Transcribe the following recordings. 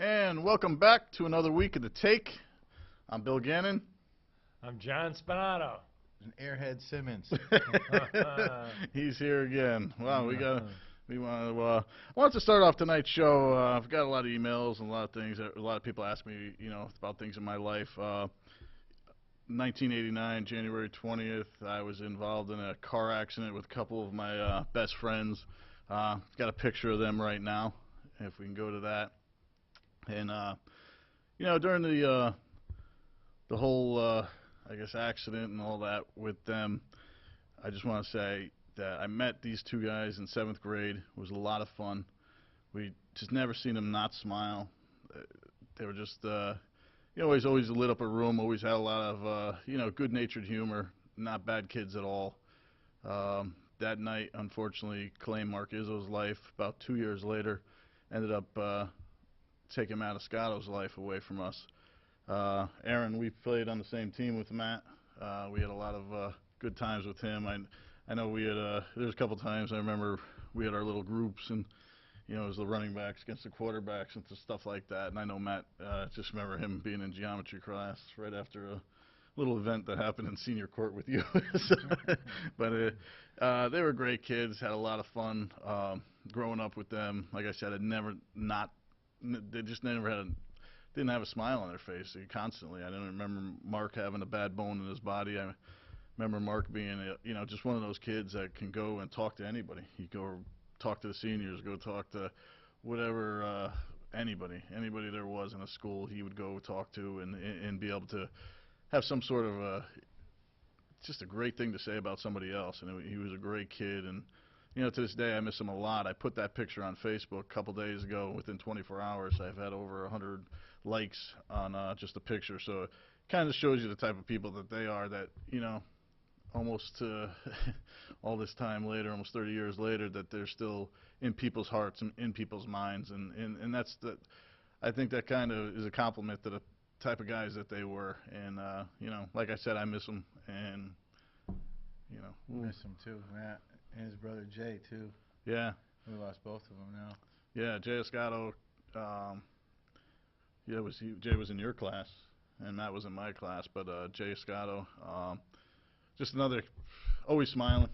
And welcome back to another week of The Take. I'm Bill Gannon. I'm John Spinato. And Airhead Simmons. He's here again. Wow, I want to start off tonight's show. I've got a lot of emails and a lot of things. A lot of people ask me, about things in my life. 1989, January 20th, I was involved in a car accident with a couple of my best friends. Got a picture of them right now, if we can go to that. And during the whole accident and all that with them, I just want to say that I met these two guys in 7th grade. It was a lot of fun. We just never seen them not smile. They were just always lit up a room, always had a lot of good-natured humor, not bad kids at all. That night, unfortunately, claimed Marc Izzo's life. About 2 years later, ended up taking Matt Escoto's life away from us. Aaron, we played on the same team with Matt. We had a lot of good times with him. I know we had there's a couple times I remember we had our little groups, and it was the running backs against the quarterbacks and stuff like that. And I know Matt, just remember him being in geometry class right after a little event that happened in senior court with you. But they were great kids, had a lot of fun growing up with them. Like I said, they just never didn't have a smile on their face constantly. I don't remember Marc having a bad bone in his body. I remember Marc being just one of those kids that can go and talk to anybody. He'd go talk to the seniors, go talk to whatever, anybody there was in a school, he would go talk to and be able to have some sort of just a great thing to say about somebody else. And he was a great kid, and to this day I miss him a lot. I put that picture on Facebook a couple days ago. Within 24 hours I've had over 100 likes on just a picture, so it kind of shows you the type of people that they are, that almost all this time later, almost 30 years later, that they're still in people's hearts and in people's minds, and that's I think that kind of is a compliment to the type of guys that they were. And like I said, I miss them, and miss him too, Matt, and his brother Jay too. Yeah, we lost both of them now. Yeah, Jay Escoto. Jay was in your class, and Matt was in my class. But Jay Escoto, just another, always smiling.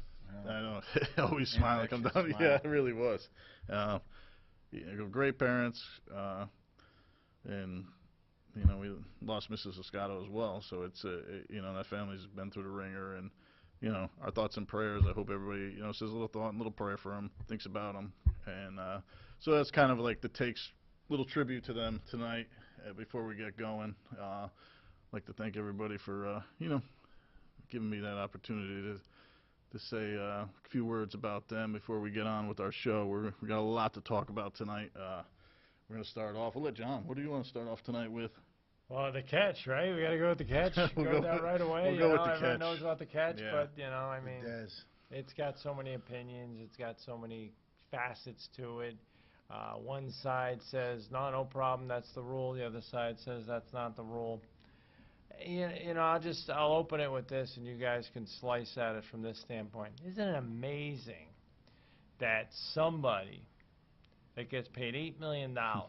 I know, always smiling. Come down. Yeah, it really was. Great parents, and we lost Mrs. Escoto as well. So it's that family's been through the ringer, and our thoughts and prayers. I hope everybody says a little thought and a little prayer for them, thinks about them, and so that's kind of like the Take's little tribute to them tonight. Before we get going, I'd like to thank everybody for giving me that opportunity to say a few words about them before we get on with our show. We got a lot to talk about tonight. We're going to start off. We'll let John. What do you want to start off tonight with? Well, the catch, right? We got to go with the catch. We'll go with that right away. We'll go with the everyone catch. knows about the catch, Yeah. but it's got so many opinions. It's got so many facets to it. One side says no problem, that's the rule. The other side says that's not the rule. I'll open it with this, and you guys can slice at it from this standpoint. Isn't it amazing that somebody that gets paid $8 million, I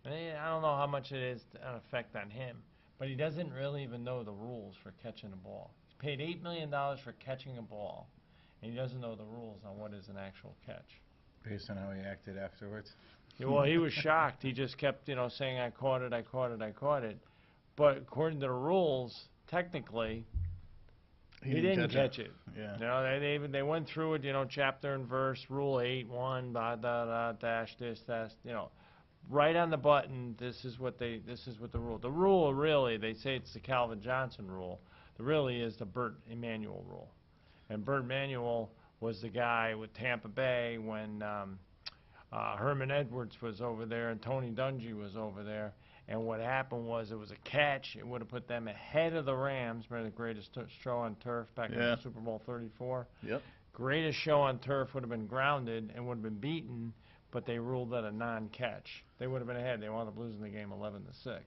don't know how much it is an effect on him, but he doesn't really even know the rules for catching a ball. He's paid $8 million for catching a ball, and he doesn't know the rules on what is an actual catch. Based on how he acted afterwards? Yeah, well, he was shocked. He just kept, saying, I caught it, I caught it, I caught it. But according to the rules, technically, he didn't catch it. Yeah. They went through it, chapter and verse, rule 8, 1, da da da, dash this, dash, right on the button. This is what the rule. The rule really, they say it's the Calvin Johnson rule. It really is the Burt Emanuel rule. And Burt Emanuel was the guy with Tampa Bay when Herman Edwards was over there and Tony Dungy was over there. And what happened was it was a catch. It would have put them ahead of the Rams. Remember the greatest show on turf back in Super Bowl 34? Yep. Greatest show on turf would have been grounded and would have been beaten, but they ruled that a non-catch. They would have been ahead. They wound up losing the game 11-6.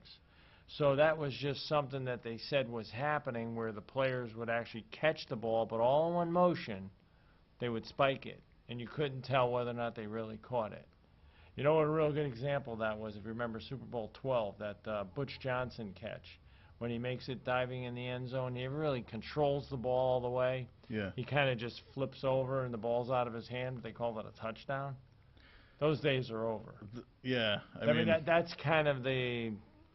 So that was just something that they said was happening, where the players would actually catch the ball, but all in one motion, they would spike it, and you couldn't tell whether or not they really caught it. You know what a real good example of that was, if you remember Super Bowl 12, that Butch Johnson catch. When he makes it diving in the end zone, he really controls the ball all the way. Yeah. He kind of just flips over and the ball's out of his hand. They call it a touchdown. Those days are over. Yeah. I mean that's kind of the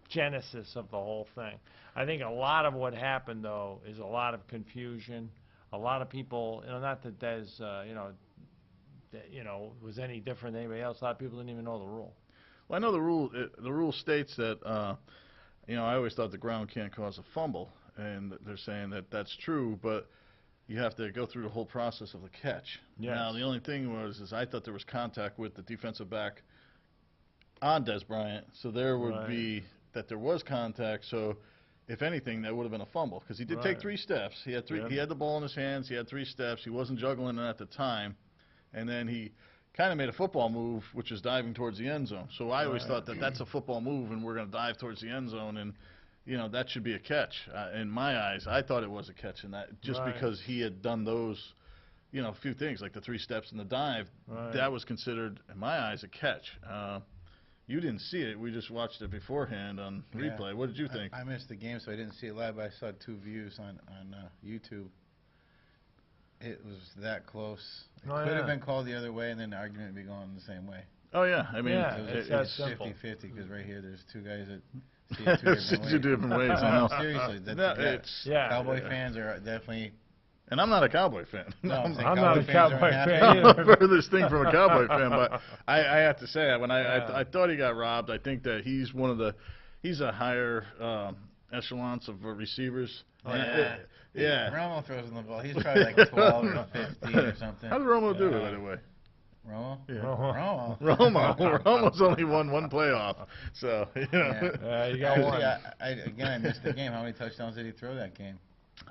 genesis of the whole thing. I think a lot of what happened, though, is a lot of confusion. A lot of people, not that there's, was any different than anybody else. A lot of people didn't even know the rule. Well, I know the rule. The rule states that, I always thought the ground can't cause a fumble, and they're saying that that's true, but you have to go through the whole process of the catch. Yes. Now, the only thing is I thought there was contact with the defensive back on Des Bryant, so there would be that there was contact. So, if anything, that would have been a fumble because he did take 3 steps. He had three. Yep. He had the ball in his hands. He had 3 steps. He wasn't juggling it at the time, and then he kind of made a football move, which is diving towards the end zone. So I always thought that that's a football move, and we're going to dive towards the end zone, and that should be a catch. In my eyes, I thought it was a catch in that just because he had done those, a few things like the 3 steps and the dive. That was considered, in my eyes, a catch. You didn't see it. We just watched it beforehand on replay. What did you think? I missed the game, so I didn't see it live, but I saw 2 views on YouTube. It was that close. It could have been called the other way, and then the argument would be going the same way. Oh, yeah. I mean, it's that It's simple. 50-50, because right here there's 2 guys that see it 2 different ways. 2 different ways. I know. Seriously. Cowboy fans are definitely... And I'm not a Cowboy fan. No, I'm not a Cowboy fan I'm either. the furthest thing from a Cowboy fan, but I have to say, when I thought he got robbed, I think that he's he's a higher echelons of receivers. Yeah. Romo throws in the ball. He's probably like 12 or 15 or something. How did Romo do it, by the way? Romo? Yeah. Romo. Romo's only won 1 playoff, so you got one. I missed the game. How many touchdowns did he throw that game?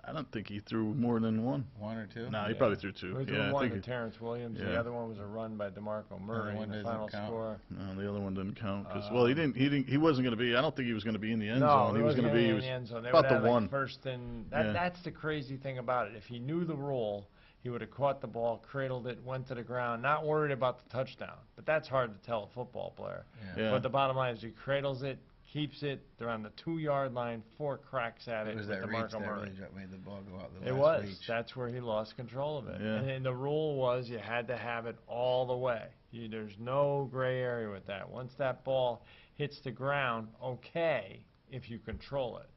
I don't think he threw more than 1. 1 or 2? No, he probably threw 2. He threw one to Terrence Williams. Yeah. The other one was a run by DeMarco Murray in the final score. No, the other one didn't count because he wasn't going to be. I don't think he was going to be in the end zone. He was going to be in the end zone. They about would the have one. First and that's the crazy thing about it. If he knew the rule, he would have caught the ball, cradled it, went to the ground, not worried about the touchdown. But that's hard to tell a football player. Yeah. But the bottom line is he cradles it, keeps it. They're on the 2-yard line, 4 cracks at it. It was with that reach that Murray. really made the ball go out. The It last was. reach. That's where he lost control of it. Yeah. And the rule was you had to have it all the way. There's no gray area with that. Once that ball hits the ground, okay, if you control it.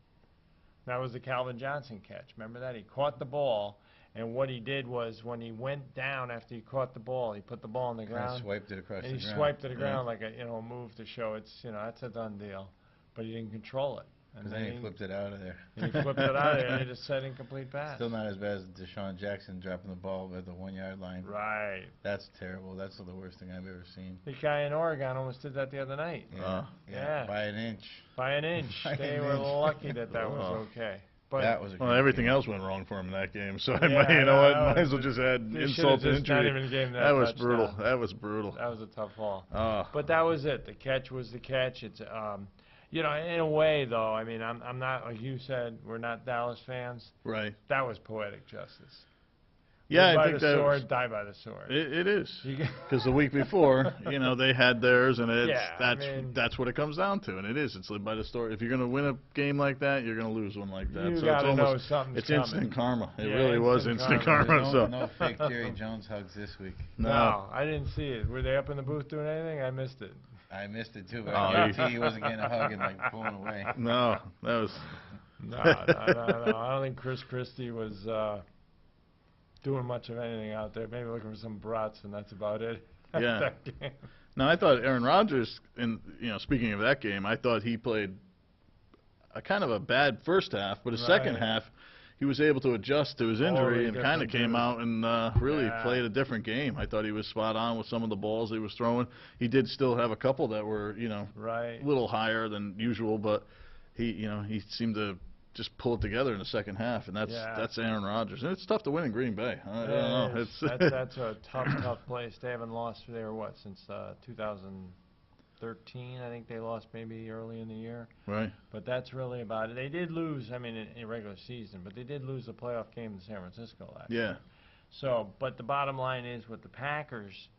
That was the Calvin Johnson catch. Remember that? He caught the ball, and what he did was when he went down after he caught the ball, he put the ball on the ground. And swiped it across the and ground. he swiped it around like a move to show it's that's a done deal. But he didn't control it. Because then he flipped it out of there. And he flipped it out of there, and he just said incomplete pass. Still not as bad as Deshaun Jackson dropping the ball at the 1-yard line. Right. That's terrible. That's the worst thing I've ever seen. The guy in Oregon almost did that the other night. Yeah. By an inch. By an inch. They were lucky that was okay. But that was everything else went wrong for him in that game. So might as well just add insult to injury. Not even gave that was touchdown. brutal. That was brutal. That was a tough fall. Oh. But that was it. The catch was the catch. It's in a way though. I mean, I'm not like you said. We're not Dallas fans. Right. That was poetic justice. Yeah, Live I think by the that sword, die by the sword. It is because the week before, they had theirs, and that's what it comes down to, and it is. It's live by the sword. If you're going to win a game like that, you're going to lose one like that. You so gotta it's know something's it's coming. instant karma. It Yeah, really was instant karma. No fake Jerry Jones hugs this week. No, I didn't see it. Were they up in the booth doing anything? I missed it. I missed it too, but I guarantee he wasn't getting a hug and pulling away. No, that was. No. I don't think Chris Christie was doing much of anything out there. Maybe looking for some brats, and that's about it. Yeah. That game. Now I thought Aaron Rodgers, speaking of that game, I thought he played a kind of a bad first half, but his second half, he was able to adjust to his injury and kind of came out and really played a different game. I thought he was spot on with some of the balls he was throwing. He did still have a couple that were, a little higher than usual, but he seemed to just pull it together in the second half, and that's Aaron Rodgers. And it's tough to win in Green Bay. I don't know. That's a tough place. They haven't lost there since 2013. I think they lost maybe early in the year. Right. But that's really about it. They did lose. I mean, in regular season, but they did lose the playoff game in San Francisco last year. Yeah. So, but the bottom line is with the Packers,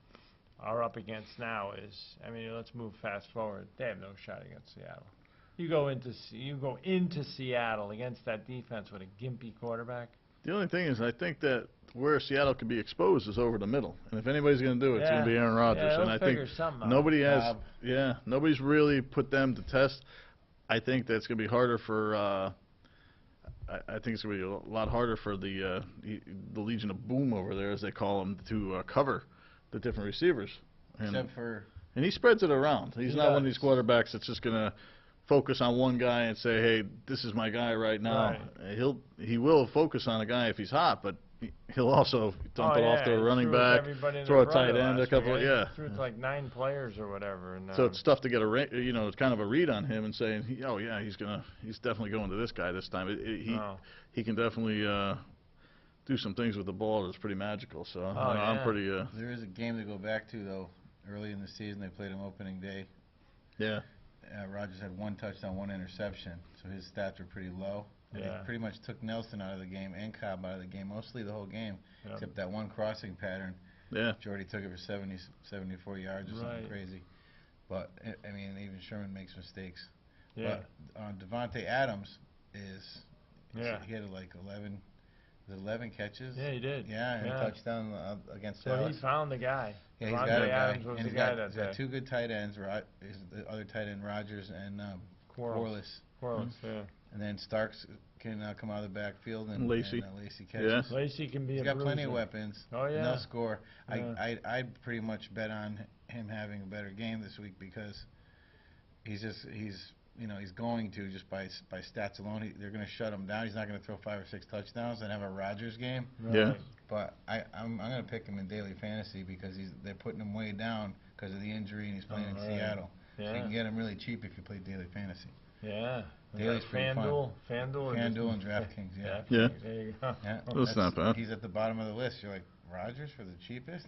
are up against now is, I mean, let's move fast forward. They have no shot against Seattle. You go into Seattle against that defense with a gimpy quarterback. The only thing is, I think that where Seattle can be exposed is over the middle, and if anybody's going to do it, it's going to be Aaron Rodgers. Yeah, and I think nobody has, nobody's really put them to test. I think that's going to be harder for. I think it's going to be a lot harder for the Legion of Boom over there, as they call them, to cover the different receivers. And he spreads it around. He's not one of these quarterbacks that's just going to focus on one guy and say, "Hey, this is my guy right now." Right. He will focus on a guy if he's hot, but he'll also dump it off to a running back, throw a tight end, a couple. Threw it to like 9 players or whatever. And, so it's tough to get it's kind of a read on him and saying, "Oh yeah, he's definitely going to this guy this time." He can definitely do some things with the ball that's pretty magical. So I'm pretty. There is a game to go back to though. Early in the season, they played him opening day. Yeah. Rodgers had 1 touchdown, 1 interception, so his stats were pretty low. They pretty much took Nelson out of the game and Cobb out of the game, mostly the whole game, except that one crossing pattern. Yeah. Jordy took it for 74 yards or something crazy. But, I mean, even Sherman makes mistakes. Yeah. But Devontae Adams he had like 11 catches. Yeah, he did. Yeah, and a touchdown against Dallas. So he found the guy. Yeah, he's got a guy. Adams was and the guy that he's got 2 good tight ends. The other tight end, Rodgers, and Corliss. Yeah. And then Starks can come out of the backfield, and Lacey catches. Yeah. Lacey can be He's got plenty of weapons. Oh, yeah. And they'll score. Yeah. I'd pretty much bet on him having a better game this week because he's going to just by stats alone. They're going to shut him down. He's not going to throw 5 or 6 touchdowns and have a Rodgers game. Right. Yeah. But I'm going to pick him in daily fantasy because they're putting him way down because of the injury and he's playing in Seattle. Yeah. So you can get him really cheap if you play daily fantasy. Yeah. Daily's pretty FanDuel and DraftKings. Yeah. Yeah. There you go. Yeah. That's not bad. He's at the bottom of the list. You're like, Rodgers for the cheapest?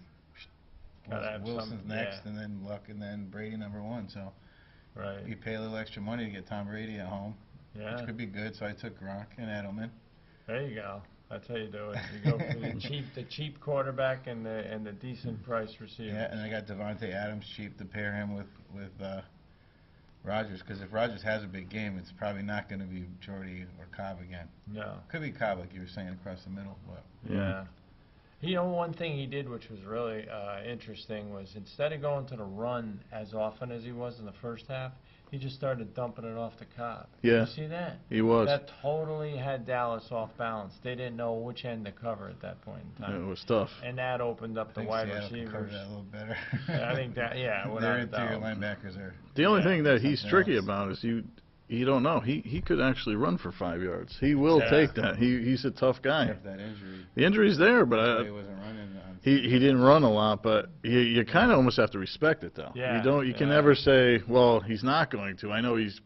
Wilson's next, and then Luck, and then Brady number 1. So you pay a little extra money to get Tom Brady at home, which could be good. So I took Gronk and Edelman. There you go. That's how you do it. You go for the cheap quarterback and the decent price receiver. Yeah, and I got Devontae Adams cheap to pair him with Rodgers, because if Rodgers has a big game, it's probably not going to be Jordy or Cobb again. No. Could be Cobb, like you were saying, across the middle. But yeah. You know, one thing he did which was really interesting was instead of going to the run as often as he was in the first half, he just started dumping it off to Cobb. Yeah. You see that? He was. That totally had Dallas off balance. They didn't know which end to cover at that point in time. It was tough. And that opened up the wide receivers. Cover that a little better. I think that, their interior linebackers are. The only thing that he's tricky about is you don't know. He could actually run for 5 yards. He will take that. He's a tough guy. Except that injury. The injury's there, but he wasn't running. He didn't run a lot, but you kind of almost have to respect it though. Yeah. You can never say, well, he's not going to. I know he's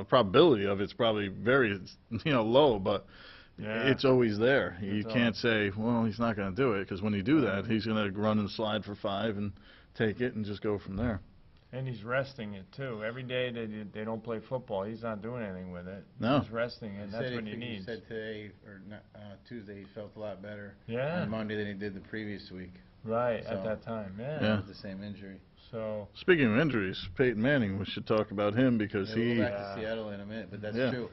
probability of it's probably very low, but it's always there. You can't say, well, he's not going to do it, because when you do that, he's going to run and slide for 5 and take it and just go from there. And he's resting it too. Every day they don't play football, he's not doing anything with it. No. He's resting it. That's what he needs. He said today or Tuesday he felt a lot better on Monday than he did the previous week. Right, at that time. With the same injury. So speaking of injuries, Peyton Manning, we should talk about him because we'll go back to Seattle in a minute, but that's true.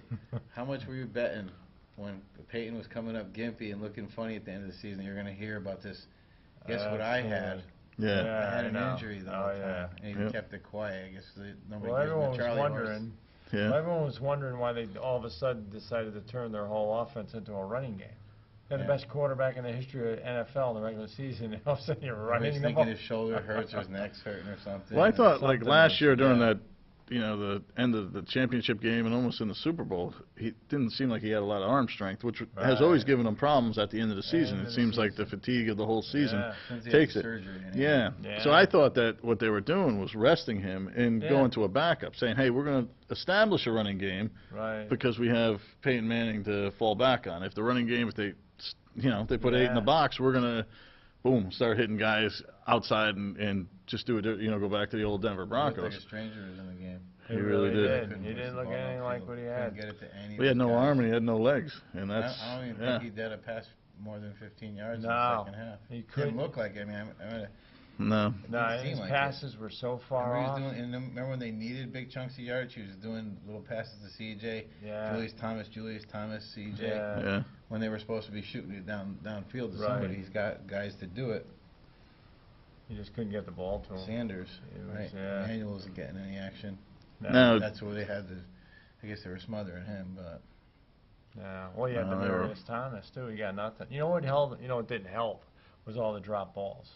How much were you betting when Peyton was coming up gimpy and looking funny at the end of the season? You're going to hear about this. Guess what I had? Yeah. I had an injury the whole time, and he kept it quiet. I guess nobody gave him a Charlie horse. Well, everyone was wondering why they all of a sudden decided to turn their whole offense into a running game. They're the best quarterback in the history of NFL in the regular season, and all of a sudden you're running the ball. Thinking his shoulder hurts or his neck's hurting or something. Well, I thought like last year during that, the end of the championship game and almost in the Super Bowl, he didn't seem like he had a lot of arm strength, which has always given him problems at the end of the season. It seems like the fatigue of the whole season takes it. Anyway. So I thought that what they were doing was resting him and going to a backup, saying, hey, we're going to establish a running game because we have Peyton Manning to fall back on. If the running game, if they put 8 in the box, we're going to, start hitting guys outside and just do it, go back to the old Denver Broncos. He looked like a stranger was in the game. He really did. He didn't look anything like what he had. Get it to any he had no arm and he had no legs, and that's. I don't even think he did a pass more than 15 yards in the second half. He couldn't look like it. I mean, No. No, his passes were so far off. Remember when they needed big chunks of yardage? He was doing little passes to CJ, Julius Thomas, CJ. Yeah. When they were supposed to be shooting it downfield to somebody, he's got guys to do it. He just couldn't get the ball to him. Sanders, right? Manuel wasn't getting any action. No. That's where they had to. I guess they were smothering him, but. Yeah. Well, you had Demarius Thomas too. He got nothing. You know what helped? You know what didn't help was all the drop balls.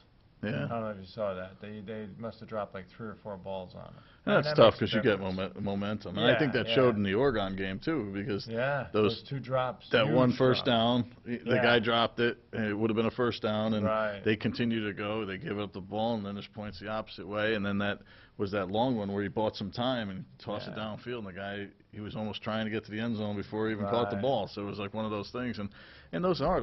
Yeah. I don't know if you saw that. They must have dropped like 3 or 4 balls on him. That's tough because you get momentum. And I think that showed in the Oregon game, too, because those 2 drops. That one first down, the guy dropped it, and it would have been a first down, and they continue to go. They give up the ball, and then there's points the opposite way. And then that was that long one where he bought some time and tossed it downfield, and the guy, he was almost trying to get to the end zone before he even caught the ball. So it was like one of those things. And those are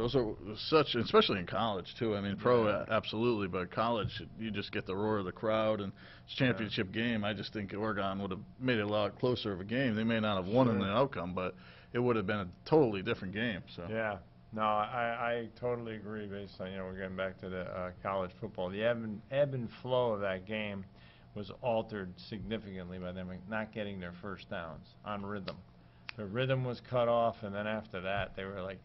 such, especially in college, too. I mean, pro, absolutely, but college, you just get the roar of the crowd, and it's a championship game. I just think Oregon would have made it a lot closer of a game. They may not have won in the outcome, but it would have been a totally different game. So yeah, no, I totally agree. Based on we're getting back to the college football, the ebb and flow of that game was altered significantly by them not getting their first downs on rhythm. Their rhythm was cut off, and then after that, they were like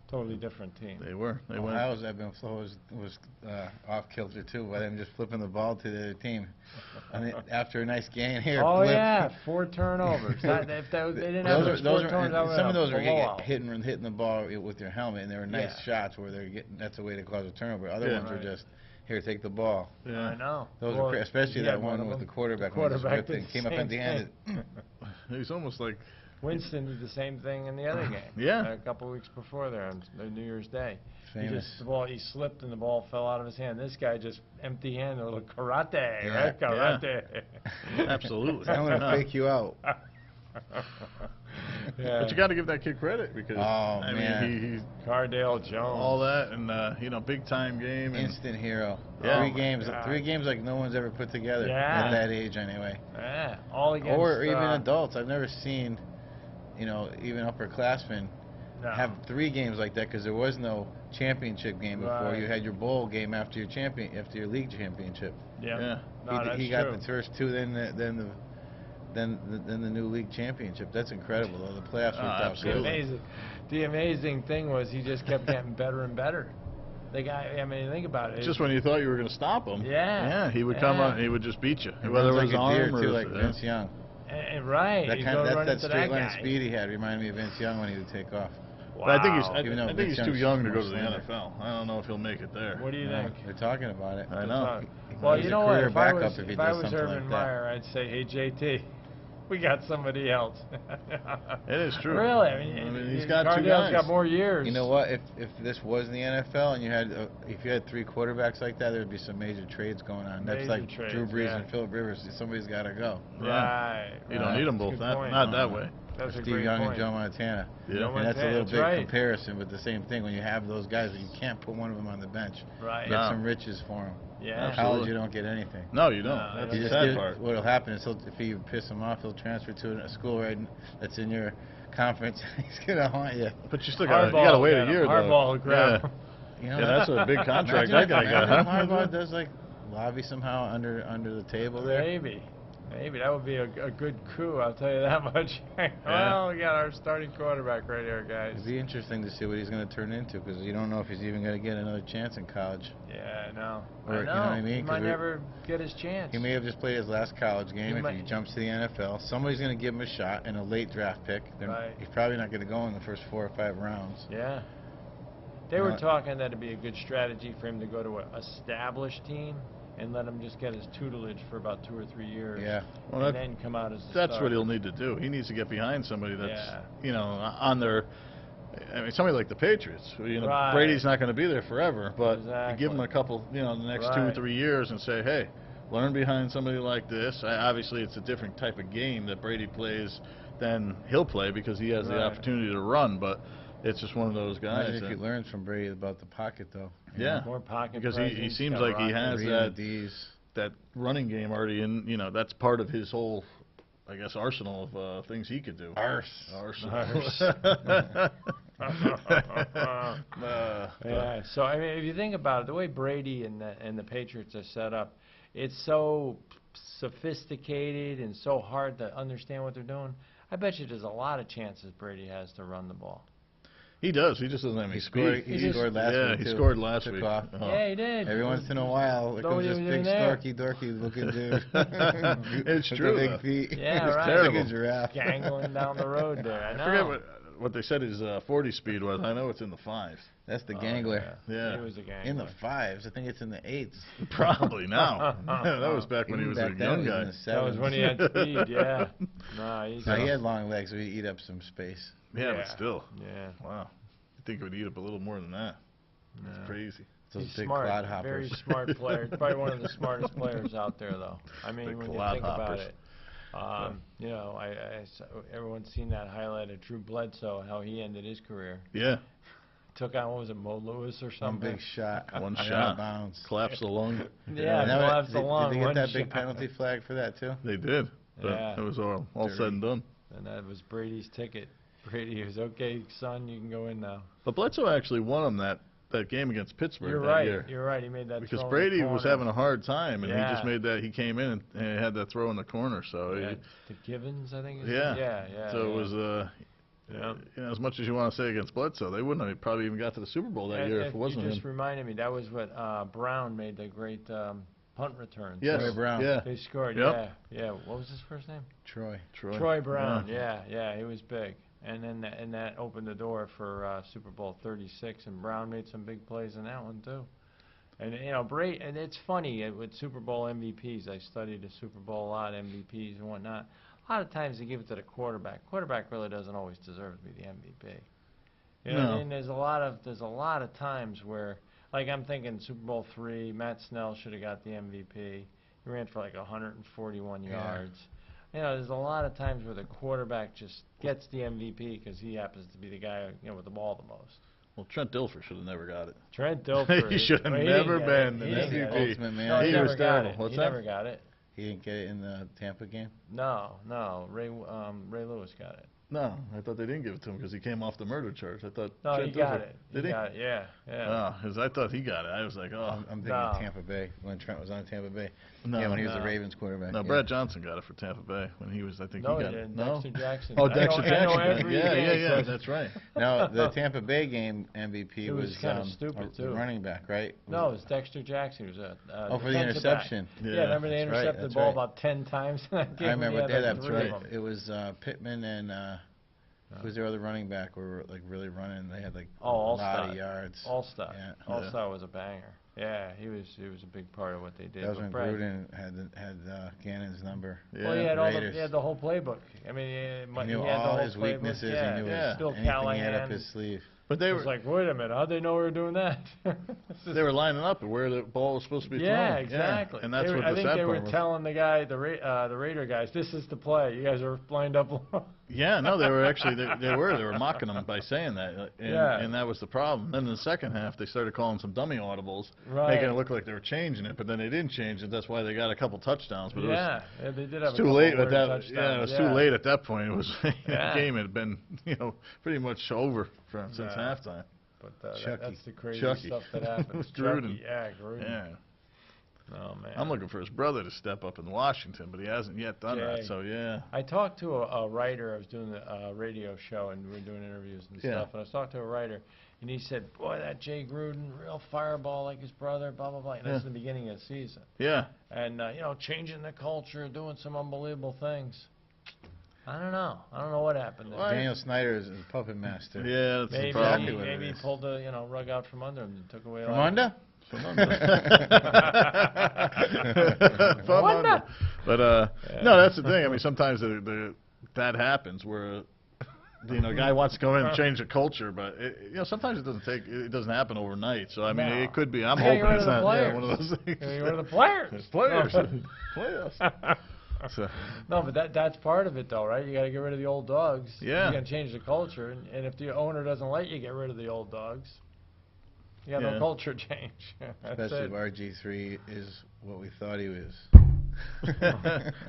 totally different team. They were. Ohio's ebb and flow was off kilter too by them just flipping the ball to the other team. And after a nice gain here. Oh yeah, 4 turnovers. If they didn't have those 4 turnovers, some of those were hitting the ball with your helmet, and they were nice shots where they're getting. That's a way to cause a turnover. Other ones were just. Here, take the ball. Yeah, I know. Those are especially that one with the quarterback. Came up empty-handed. He's almost like. Winston did the same thing in the other game. A couple of weeks before there on New Year's Day. Famous. He slipped and the ball fell out of his hand. This guy just empty-handed, a little karate, right? Karate. Absolutely. I'm going to fake you out. But you got to give that kid credit because I mean he Cardale Jones, all that, and big time game, instant hero. 3 games like no one's ever put together at that age anyway. All against or even adults. I've never seen, even upperclassmen have 3 games like that because there was no championship game before. You had your bowl game after your league championship. He got the first 2, then the new league championship. That's incredible, though. The playoffs worked out. The amazing thing was he just kept getting better and better. The guy, I mean, think about it. Just when you thought you were going to stop him, he would come on, he would just beat you. Whether it was like arm or like Vince Young. Right. That straight line speed he had reminded me of Vince Young when he would take off. Wow. But I think he's too young to go to the NFL. I don't know if he'll make it there. What do you think? They're talking about it. I know. Well, you know what? If I was like Urban Meyer, I'd say, hey, JT, we got somebody else. It is true. Really? I mean he's got 2 Cardale's guys. got more years. You know what? If this was in the NFL and if you had 3 quarterbacks like that, there'd be some major trades going on. That's like Drew Brees and Philip Rivers. Somebody's got to go. Right. You don't need them both. Not that way. That's Steve Young and Joe Montana. And that's a little big comparison, but the same thing. When you have those guys, you can't put one of them on the bench. Right. Get some riches for them. Yeah. College, you don't get anything. No, you don't. That's the sad part. What'll happen is if you piss him off, he'll transfer to a school that's in your conference. He's gonna haunt you. But you still got to wait a year, though. Hardball grab. That's a big contract that guy got. Harbaugh does lobby somehow under the table there. Maybe that would be a good coup, I'll tell you that much. Well, we got our starting quarterback right here, guys. It'd be interesting to see what he's going to turn into because you don't know if he's even going to get another chance in college. Yeah, I know. You know what I mean? He might never get his chance. He may have just played his last college game if he jumps to the NFL. Somebody's going to give him a shot in a late draft pick. He's probably not going to go in the first 4 or 5 rounds. Yeah. They were talking that it'd be a good strategy for him to go to an established team and let him just get his tutelage for about 2 or 3 years. Yeah. Well, and then come out as a That's starter. what he'll need to do. He needs to get behind somebody that's, on their. I mean, somebody like the Patriots. Brady's not going to be there forever, but you give him a couple, the next 2 or 3 years, and say, hey, learn behind somebody like this. Obviously, it's a different type of game that Brady plays than he'll play because he has the opportunity to run, but. It's just one of those guys. Imagine if you learned from Brady about the pocket, though. Yeah, more pocket because he seems like he has that running game already in. That's part of his whole I guess, arsenal of things he could do. Arsenal. Yeah. So I mean, if you think about it, the way Brady and the Patriots are set up, it's so sophisticated and so hard to understand what they're doing. I bet you there's a lot of chances Brady has to run the ball. He does. He just doesn't have any speed. He scored last week, he too. scored last week. Off. Yeah, he did. Every once in a while, there comes this big, dorky looking dude. It's true. Big feet. Yeah, it's right. terrible. Like a giraffe. Gangling down the road there. I know. I forget what they said his 40 speed was. I know it's in the 5s. That's the gangler. Yeah. He was a gangler. In the 5s. I think it's in the 8s. Probably now. That was back when he was a young guy. That was when he had speed, yeah. No, he had long legs, so he'd eat up some space. Yeah, but still. Yeah. Wow. I think it would eat up a little more than that. That's crazy. Those He's big smart, clod hoppers. very smart player. Probably one of the smartest players out there, though. I mean, Big when you clod think about hoppers. it. You know, everyone's seen that highlight of Drew Bledsoe, how he ended his career. Yeah. Took on, what was it, Mo Lewis or One something? big shot. One Out shot. of bounds. Collapsed the lung. Yeah, collapsed the lung. Did they get one that big shot. penalty flag for that, too? They did. But Yeah. it was all said and done. And that was Brady's ticket. Brady was, okay, son, you can go in now. But Bledsoe actually won him that game against Pittsburgh You're that right. year. You're right. He made that Because throw Brady in the was corner. having a hard time, and he Yeah. just made that. He came in and had that throw in the corner. So Yeah, the Givens, I think. yeah. Yeah. So it was you know, as much as you want to say against Bledsoe, they wouldn't have probably even got to the Super Bowl that year if it wasn't you him. just reminded me, that was what Brown made the great punt return. Yes. Troy Brown. Yeah. They scored. Yep. Yeah. What was his first name? Troy. Brown. Yeah. He was big. And then that opened the door for Super Bowl 36, and Brown made some big plays in that one too. And you know, Brady, and it's funny with Super Bowl MVPs. I studied the Super Bowl a lot, MVPs and whatnot. A lot of times they give it to the quarterback. Quarterback really doesn't always deserve to be the MVP. You know what I mean? There's a lot of times where, like, I'm thinking Super Bowl III, Matt Snell should have got the MVP. He ran for like 141 yards. You know, there's a lot of times where the quarterback just gets the MVP because he happens to be the guy, you know, with the ball the most. Well, Trent Dilfer should have never got it. Trent Dilfer. He should have never been an an MVP. Ultimate man. No, he He never was got terrible. it. What's He that? never got it. He didn't get it in the Tampa game? No. Ray Lewis got it. No, I thought they didn't give it to him because he came off the murder charge. I thought. No, Trent he got Dilfer- it. Did he? Got it. Yeah. Oh, because I thought he got it. I was like, oh. I'm thinking No. Tampa Bay, when Trent was on Tampa Bay. No, yeah, when he was the no. Ravens quarterback. No, yeah. Brad Johnson got it for Tampa Bay when he was. I think No, he he got it. didn't. No. Dexter Jackson. Oh, I Dexter know Jackson. every Yeah, game. that's right. No, the Tampa Bay game MVP It was kinda stupid, the too. running back, right? No, it was Dexter Jackson. He was a for the defensive back. interception. Yeah, Yeah, remember they that's right, intercepted that's the ball right. about 10 times in that game? I remember He had that. like 3 of them. It was Pittman and who's their other running back were like really running. They had like a lot of yards. All-Star. Yeah. All-Star was a banger. Yeah, he was a big part of what they did. That was But when Brad- Gruden had Gannon's number. Yeah. Well, he Raiders. had the whole playbook. I mean, He knew he had the all whole his playbook. weaknesses. Yeah, He knew yeah. Bill anything he had Callahan. up his sleeve. But they It were was like, wait a minute, how'd they know we were doing that? they were lining up where the ball was supposed to be thrown. Yeah, exactly. And that's They were- what the I think sad they were part was. telling the guy, the Raider guys, this is the play. You guys are lined up. Yeah, no, they were actually they were mocking him by saying that, and, Yeah. and that was the problem. Then in the second half, they started calling some dummy audibles, Right. making it look like they were changing it, but then they didn't change it. That's why they got a couple touchdowns. But Yeah, they did it have was a too couple late at weird that. touchdowns. Yeah, it was too late at that point. It was the game had been pretty much over since halftime. But Chucky. that's the crazy Chucky. stuff that happens. Gruden. Chucky, yeah, Gruden. Yeah, Oh, man. I'm looking for his brother to step up in Washington, but he hasn't yet done that. Jay. So yeah, I talked to a writer. I was doing a radio show, and we were doing interviews and Yeah. stuff. And I was talking to a writer, and he said, boy, that Jay Gruden, real fireball like his brother, blah, blah, blah. And that's Yeah. in the beginning of the season. yeah. And, changing the culture, doing some unbelievable things. I don't know. I don't know what happened there. Daniel Snyder is a puppet master. Yeah, that's the Maybe, problem. Exactly what it maybe he is. pulled the rug out from under him and took away a From lot of- under? From Wonder. under. But no, that's the thing. I mean, sometimes that happens where a guy wants to come in and change the culture, but sometimes it doesn't happen overnight. So I mean, No. it could be. I'm Get hoping rid it's of the not players. one of those things. Get rid of the players. It's players, players. So, No, but that's part of it, though, right? You got to get rid of the old dogs. Yeah. You got to change the culture, and if the owner doesn't let you get rid of the old dogs, Yeah, no culture change. Especially if RG3 is what we thought he was.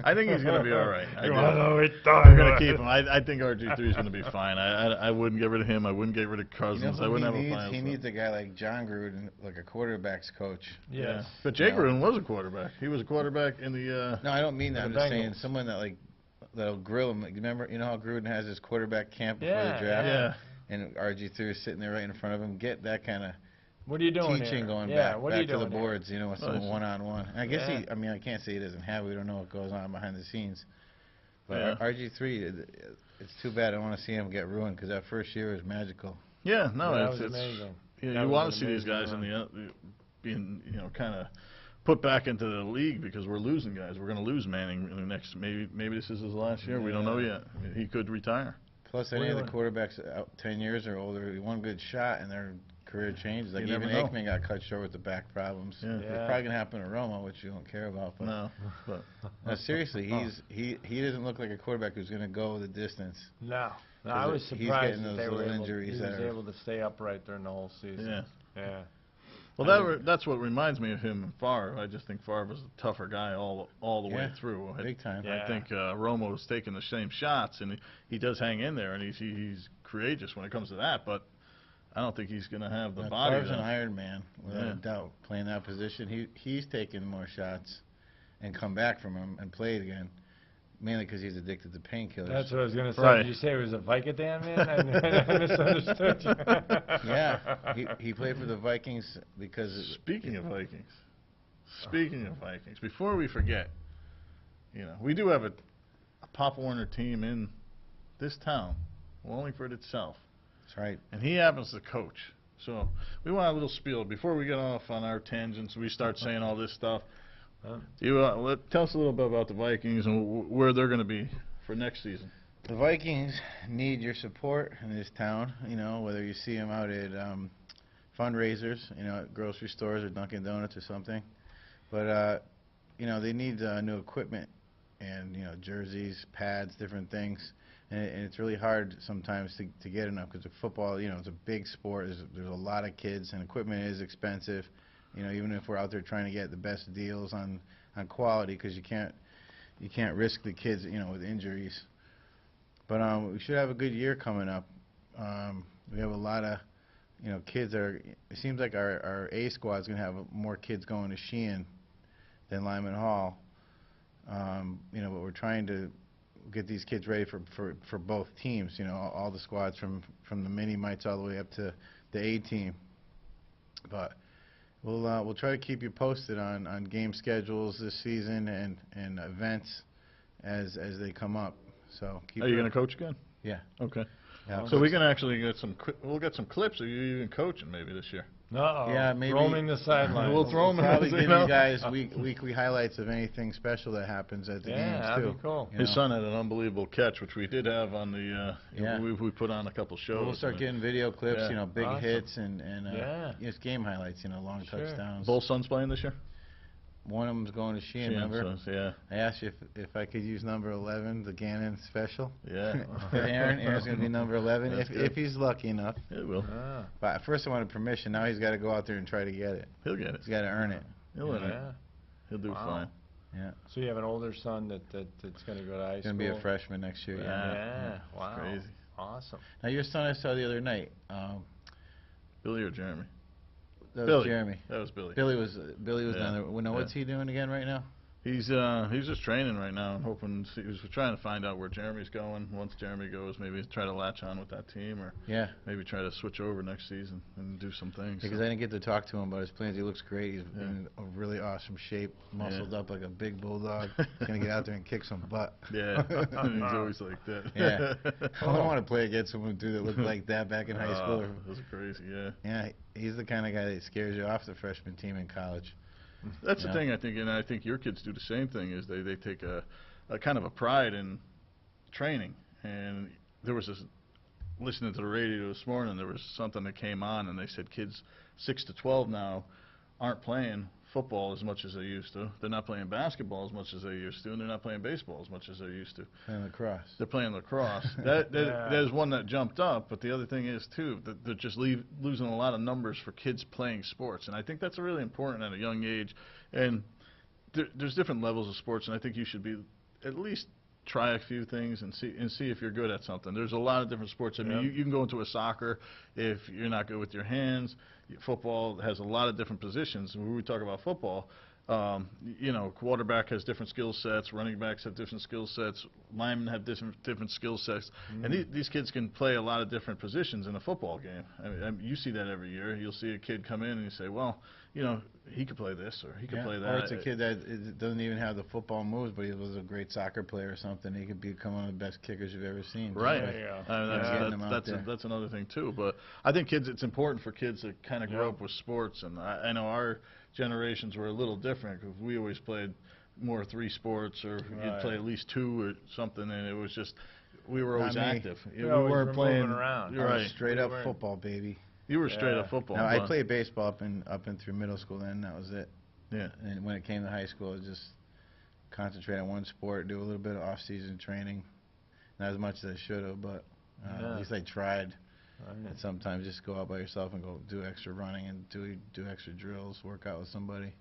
I think he's going to be all right. I'm going to keep him. I think RG3 is going to be fine. I wouldn't get rid of him. I wouldn't get rid of Cousins. I wouldn't have a final. He needs a guy like John Gruden, like a quarterback's coach. Yes. Yeah. But Jay Gruden was a quarterback. He was a quarterback in the. No, I don't mean that. I'm just saying someone that that'll grill him. Remember, you know how Gruden has his quarterback camp before the draft? Yeah. And RG3 is sitting there right in front of him. Get that kind of what are you doing teaching here? going back to the boards, you know, with some one-on-one. I guess I mean, I can't say he doesn't have it. We don't know what goes on behind the scenes. But RG3, it's too bad. I don't want to see him get ruined because that first year was magical. Yeah, no, that was amazing. You want to see these guys in the being, you know, kind of put back into the league because we're losing guys. We're going to lose Manning in the next. Maybe this is his last year. We don't know yet. I mean, he could retire. Plus, any of the quarterbacks out 10 years or older, one good shot and their career changes. Like even Aikman got cut short with the back problems. Yeah. It's probably going to happen to Romo, which you don't care about. But no, seriously, he doesn't look like a quarterback who's going to go the distance. No, I was surprised that he was able to stay upright during the whole season. Yeah. Well, that's what reminds me of him and Favre. I just think Favre was a tougher guy all the way through. Big time. I think Romo's taking the same shots, and he does hang in there, and he's courageous when it comes to that. But I don't think he's going to have the body. Favre's an Iron Man, without a doubt, playing that position. He's taken more shots and come back from them and played again. Mainly because he's addicted to painkillers. That's what I was going to say. Right. Did you say he was a Vicodin man? I misunderstood you. Yeah, he played for the Vikings because... Speaking of Vikings, before we forget, you know, we do have a Pop Warner team in this town, Wallingford itself. That's right. And he happens to coach. So we want a little spiel. Before we get off on our tangents, we start saying all this stuff. Tell us a little bit about the Vikings and where they're going to be for next season. The Vikings need your support in this town, you know, whether you see them out at fundraisers, you know, at grocery stores or Dunkin' Donuts or something. But, you know, they need new equipment and, you know, jerseys, pads, different things. And it's really hard sometimes to get enough because football, you know, it's a big sport. There's a lot of kids and equipment is expensive. You know, even if we're out there trying to get the best deals on quality, because you can't risk the kids, you know, with injuries. But we should have a good year coming up. We have a lot of, you know, kids that are. It seems like our A squad is going to have more kids going to Sheehan than Lyman Hall. You know, but we're trying to get these kids ready for both teams. You know, all the squads from the mini mites all the way up to the A team. But we'll try to keep you posted on game schedules this season and events as they come up. So are you going to coach again? Yeah. Okay. Yeah, so we can actually get we'll get some clips of you even coaching maybe this year. Yeah, maybe roaming the sidelines. We'll throw them. Probably give you guys weekly highlights of anything special that happens at the games too. Yeah, that'd be cool. His son had an unbelievable catch, which we did have on the. We put on a couple shows. We'll start getting video clips, you know, big hits and just game highlights, you know, long touchdowns. Both sons playing this year? One of them's going to Sheehan, remember? Yeah. I asked you if I could use number 11, the Gannon special. Yeah. Aaron's going to be number 11 if he's lucky enough. It will. But first I wanted permission. Now he's got to go out there and try to get it. He'll get it. He's got to earn it. He'll earn it. He'll do fine. Yeah. So you have an older son that's going to go to high school? He's going to be a freshman next year. Yeah. Wow. Crazy. Awesome. Now your son I saw the other night. Billy or Jeremy? That was Jeremy. That was Billy. Billy was down there. Well, what's he doing again right now? He's just training right now. I'm hoping he was trying to find out where Jeremy's going. Once Jeremy goes, maybe try to latch on with that team, or maybe try to switch over next season and do some things. Because I didn't get to talk to him about his plans. He looks great. He's in a really awesome shape, muscled up like a big bulldog. He's gonna get out there and kick some butt. Yeah, he's always like that. Yeah, I don't want to play against someone that looked like that back in high school. That's crazy. Yeah. Yeah, he's the kind of guy that scares you off the freshman team in college. That's the thing, I think, and I think your kids do the same thing, is they take a kind of a pride in training. And there was this, listening to the radio this morning, there was something that came on, and they said kids 6 to 12 now aren't playing football as much as they used to. They're not playing basketball as much as they used to, and they're not playing baseball as much as they used to. Playing lacrosse. They're playing lacrosse. There's one that jumped up, but the other thing is, too, that they're just losing a lot of numbers for kids playing sports, and I think that's really important at a young age. And there's different levels of sports, and I think you should be at least try a few things and see if you're good at something. There's a lot of different sports. I mean, you can go into a soccer if you're not good with your hands. Football has a lot of different positions. When we talk about football, you know, quarterback has different skill sets, running backs have different skill sets, linemen have different skill sets, and these kids can play a lot of different positions in a football game. I mean, you see that every year. You'll see a kid come in and you say, well, you know, he could play this or he could play that. Or it's a kid that doesn't even have the football moves, but he was a great soccer player or something. He could become one of the best kickers you've ever seen. Right. That's another thing too. But I think it's important for kids to kind of grow up with sports. And I know our generations were a little different because we always played more 3 sports, or you'd play at least 2 or something, and it was just we were always active. We weren't playing around. Right. Straight up football, baby. You were straight up football. No, I played baseball up and through middle school. Then that was it. Yeah. And when it came to high school, I just concentrate on one sport, do a little bit of off-season training. Not as much as I should have, but at least I tried. And sometimes just go out by yourself and go do extra running and do extra drills, work out with somebody.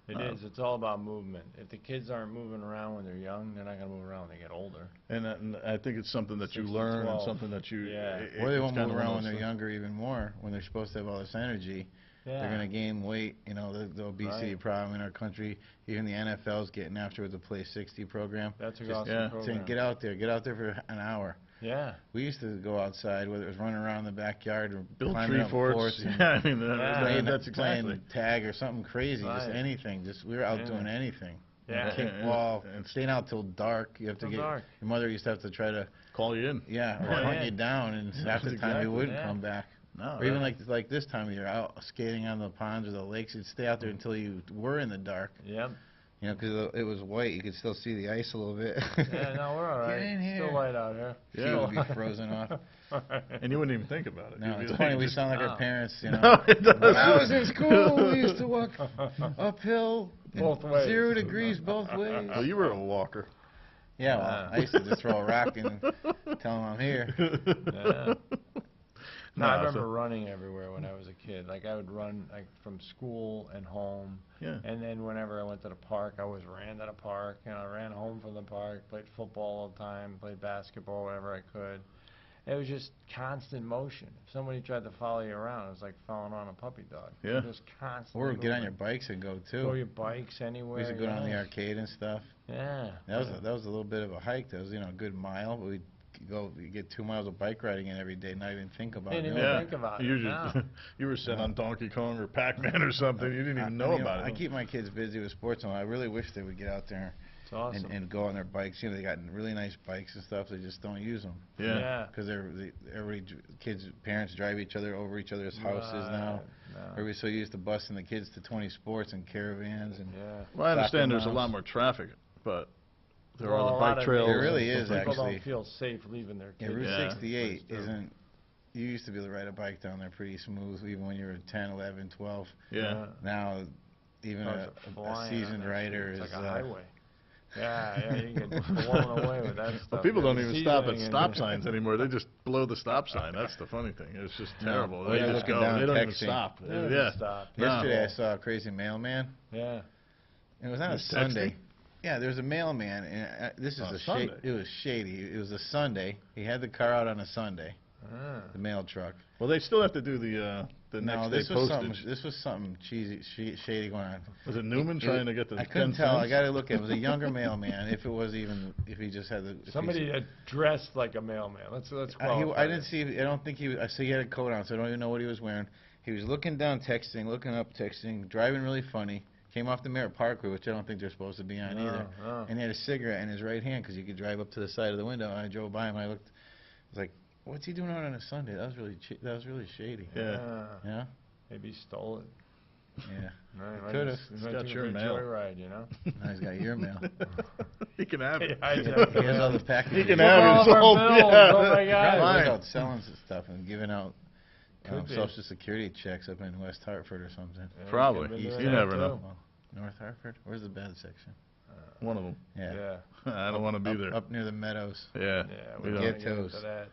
It is. It's all about movement. If the kids aren't moving around when they're young, they're not going to move around when they get older. And I think it's something that you learn and something that you... Or they won't move around when they're younger even more, when they're supposed to have all this energy. They're going to gain weight. You know, the obesity problem in our country. Even the NFL's getting after with the Play 60 program. That's a awesome program. Saying, get out there for an hour. Yeah. We used to go outside, whether it was running around the backyard or build tree forts. I mean, that's exactly. Playing tag or something crazy, just anything. We were out doing anything. Yeah. Kickball, and staying out till dark. You have to your mother used to have to try to call you in. Yeah, or hunt you down, and half the time you wouldn't come back. No, or even like this time of year, out skating on the ponds or the lakes, you'd stay out there until you were in the dark. Yep. You know, because it was white, you could still see the ice a little bit. Yeah, no, we're all right. Get in here. Still light out here. Yeah, it would be frozen off. And you wouldn't even think about it. No, it's funny. We sound like our parents, you know. No, it does. When I was in school, we used to walk uphill, both ways. 0 degrees both ways. Well, you were a walker. Yeah, well, I used to just throw a rock and tell them I'm here. Yeah. No, I remember running everywhere when I was a kid. Like, I would run from school and home. Yeah. And then whenever I went to the park, I always ran to the park. You know, I ran home from the park, played football all the time, played basketball whenever I could. It was just constant motion. If somebody tried to follow you around, it was like following on a puppy dog. Yeah. Just constantly Or get on your bikes and go, too. Go your bikes anywhere. We used to go down the arcade and stuff. Yeah. That was a little bit of a hike. That was, you know, a good mile. But we'd get 2 miles of bike riding in every day, not even think about it. Didn't even think about it. You were set on Donkey Kong or Pac-Man or something. You didn't even know about it. I keep my kids busy with sports, and I really wish they would get out there and go on their bikes. You know, they got really nice bikes and stuff. They just don't use them. Yeah. Because parents drive each other over each other's houses now. Everybody's so used to busing the kids to 20 sports and caravans and. Well, I understand there's a lot more traffic, but. There are the bike trails. There really is, actually. People don't feel safe leaving their kids. Route 68 isn't. You used to be able to ride a bike down there pretty smooth, even when you were 10, 11, 12. Yeah. Now, even a seasoned rider is. It's like a highway. Yeah, you can get blown away with that stuff. Well, people don't even stop at stop signs anymore. They just blow the stop sign. That's the funny thing. It's just terrible. They just go. They don't even stop. Yesterday, I saw a crazy mailman. Yeah. And it was on a Sunday. Yeah, there's a mailman, and this is it was shady. It was a Sunday. He had the car out on a Sunday, the mail truck. Well, they still have to do the next day postage. This was something cheesy, shady going on. Was it Newman trying to get the? I couldn't tell. I got to look at it. It was a younger mailman. If he just had the. Somebody that dressed like a mailman. Let's I didn't see. I don't think he was. I see he had a coat on, so I don't even know what he was wearing. He was looking down, texting, looking up, texting, driving really funny. Came off the Merritt Parkway, which I don't think they're supposed to be on either. And he had a cigarette in his right hand because you could drive up to the side of the window. And I drove by him. I looked. I was like, "What's he doing out on a Sunday? That was really shady." Yeah. Yeah. Maybe he stole it. Yeah. Could have. He's got your mail. Joyride, you know. No, he's got your mail. He can have it. He has all the packages. He can have it. Oh my God. Right. Out selling stuff and giving out Social Security checks up in West Hartford or something. Yeah, probably. You never know. Well, North Hartford? Where's the bad section? One of them. Yeah. I don't want to be there. Up near the meadows. Yeah. We don't get into that.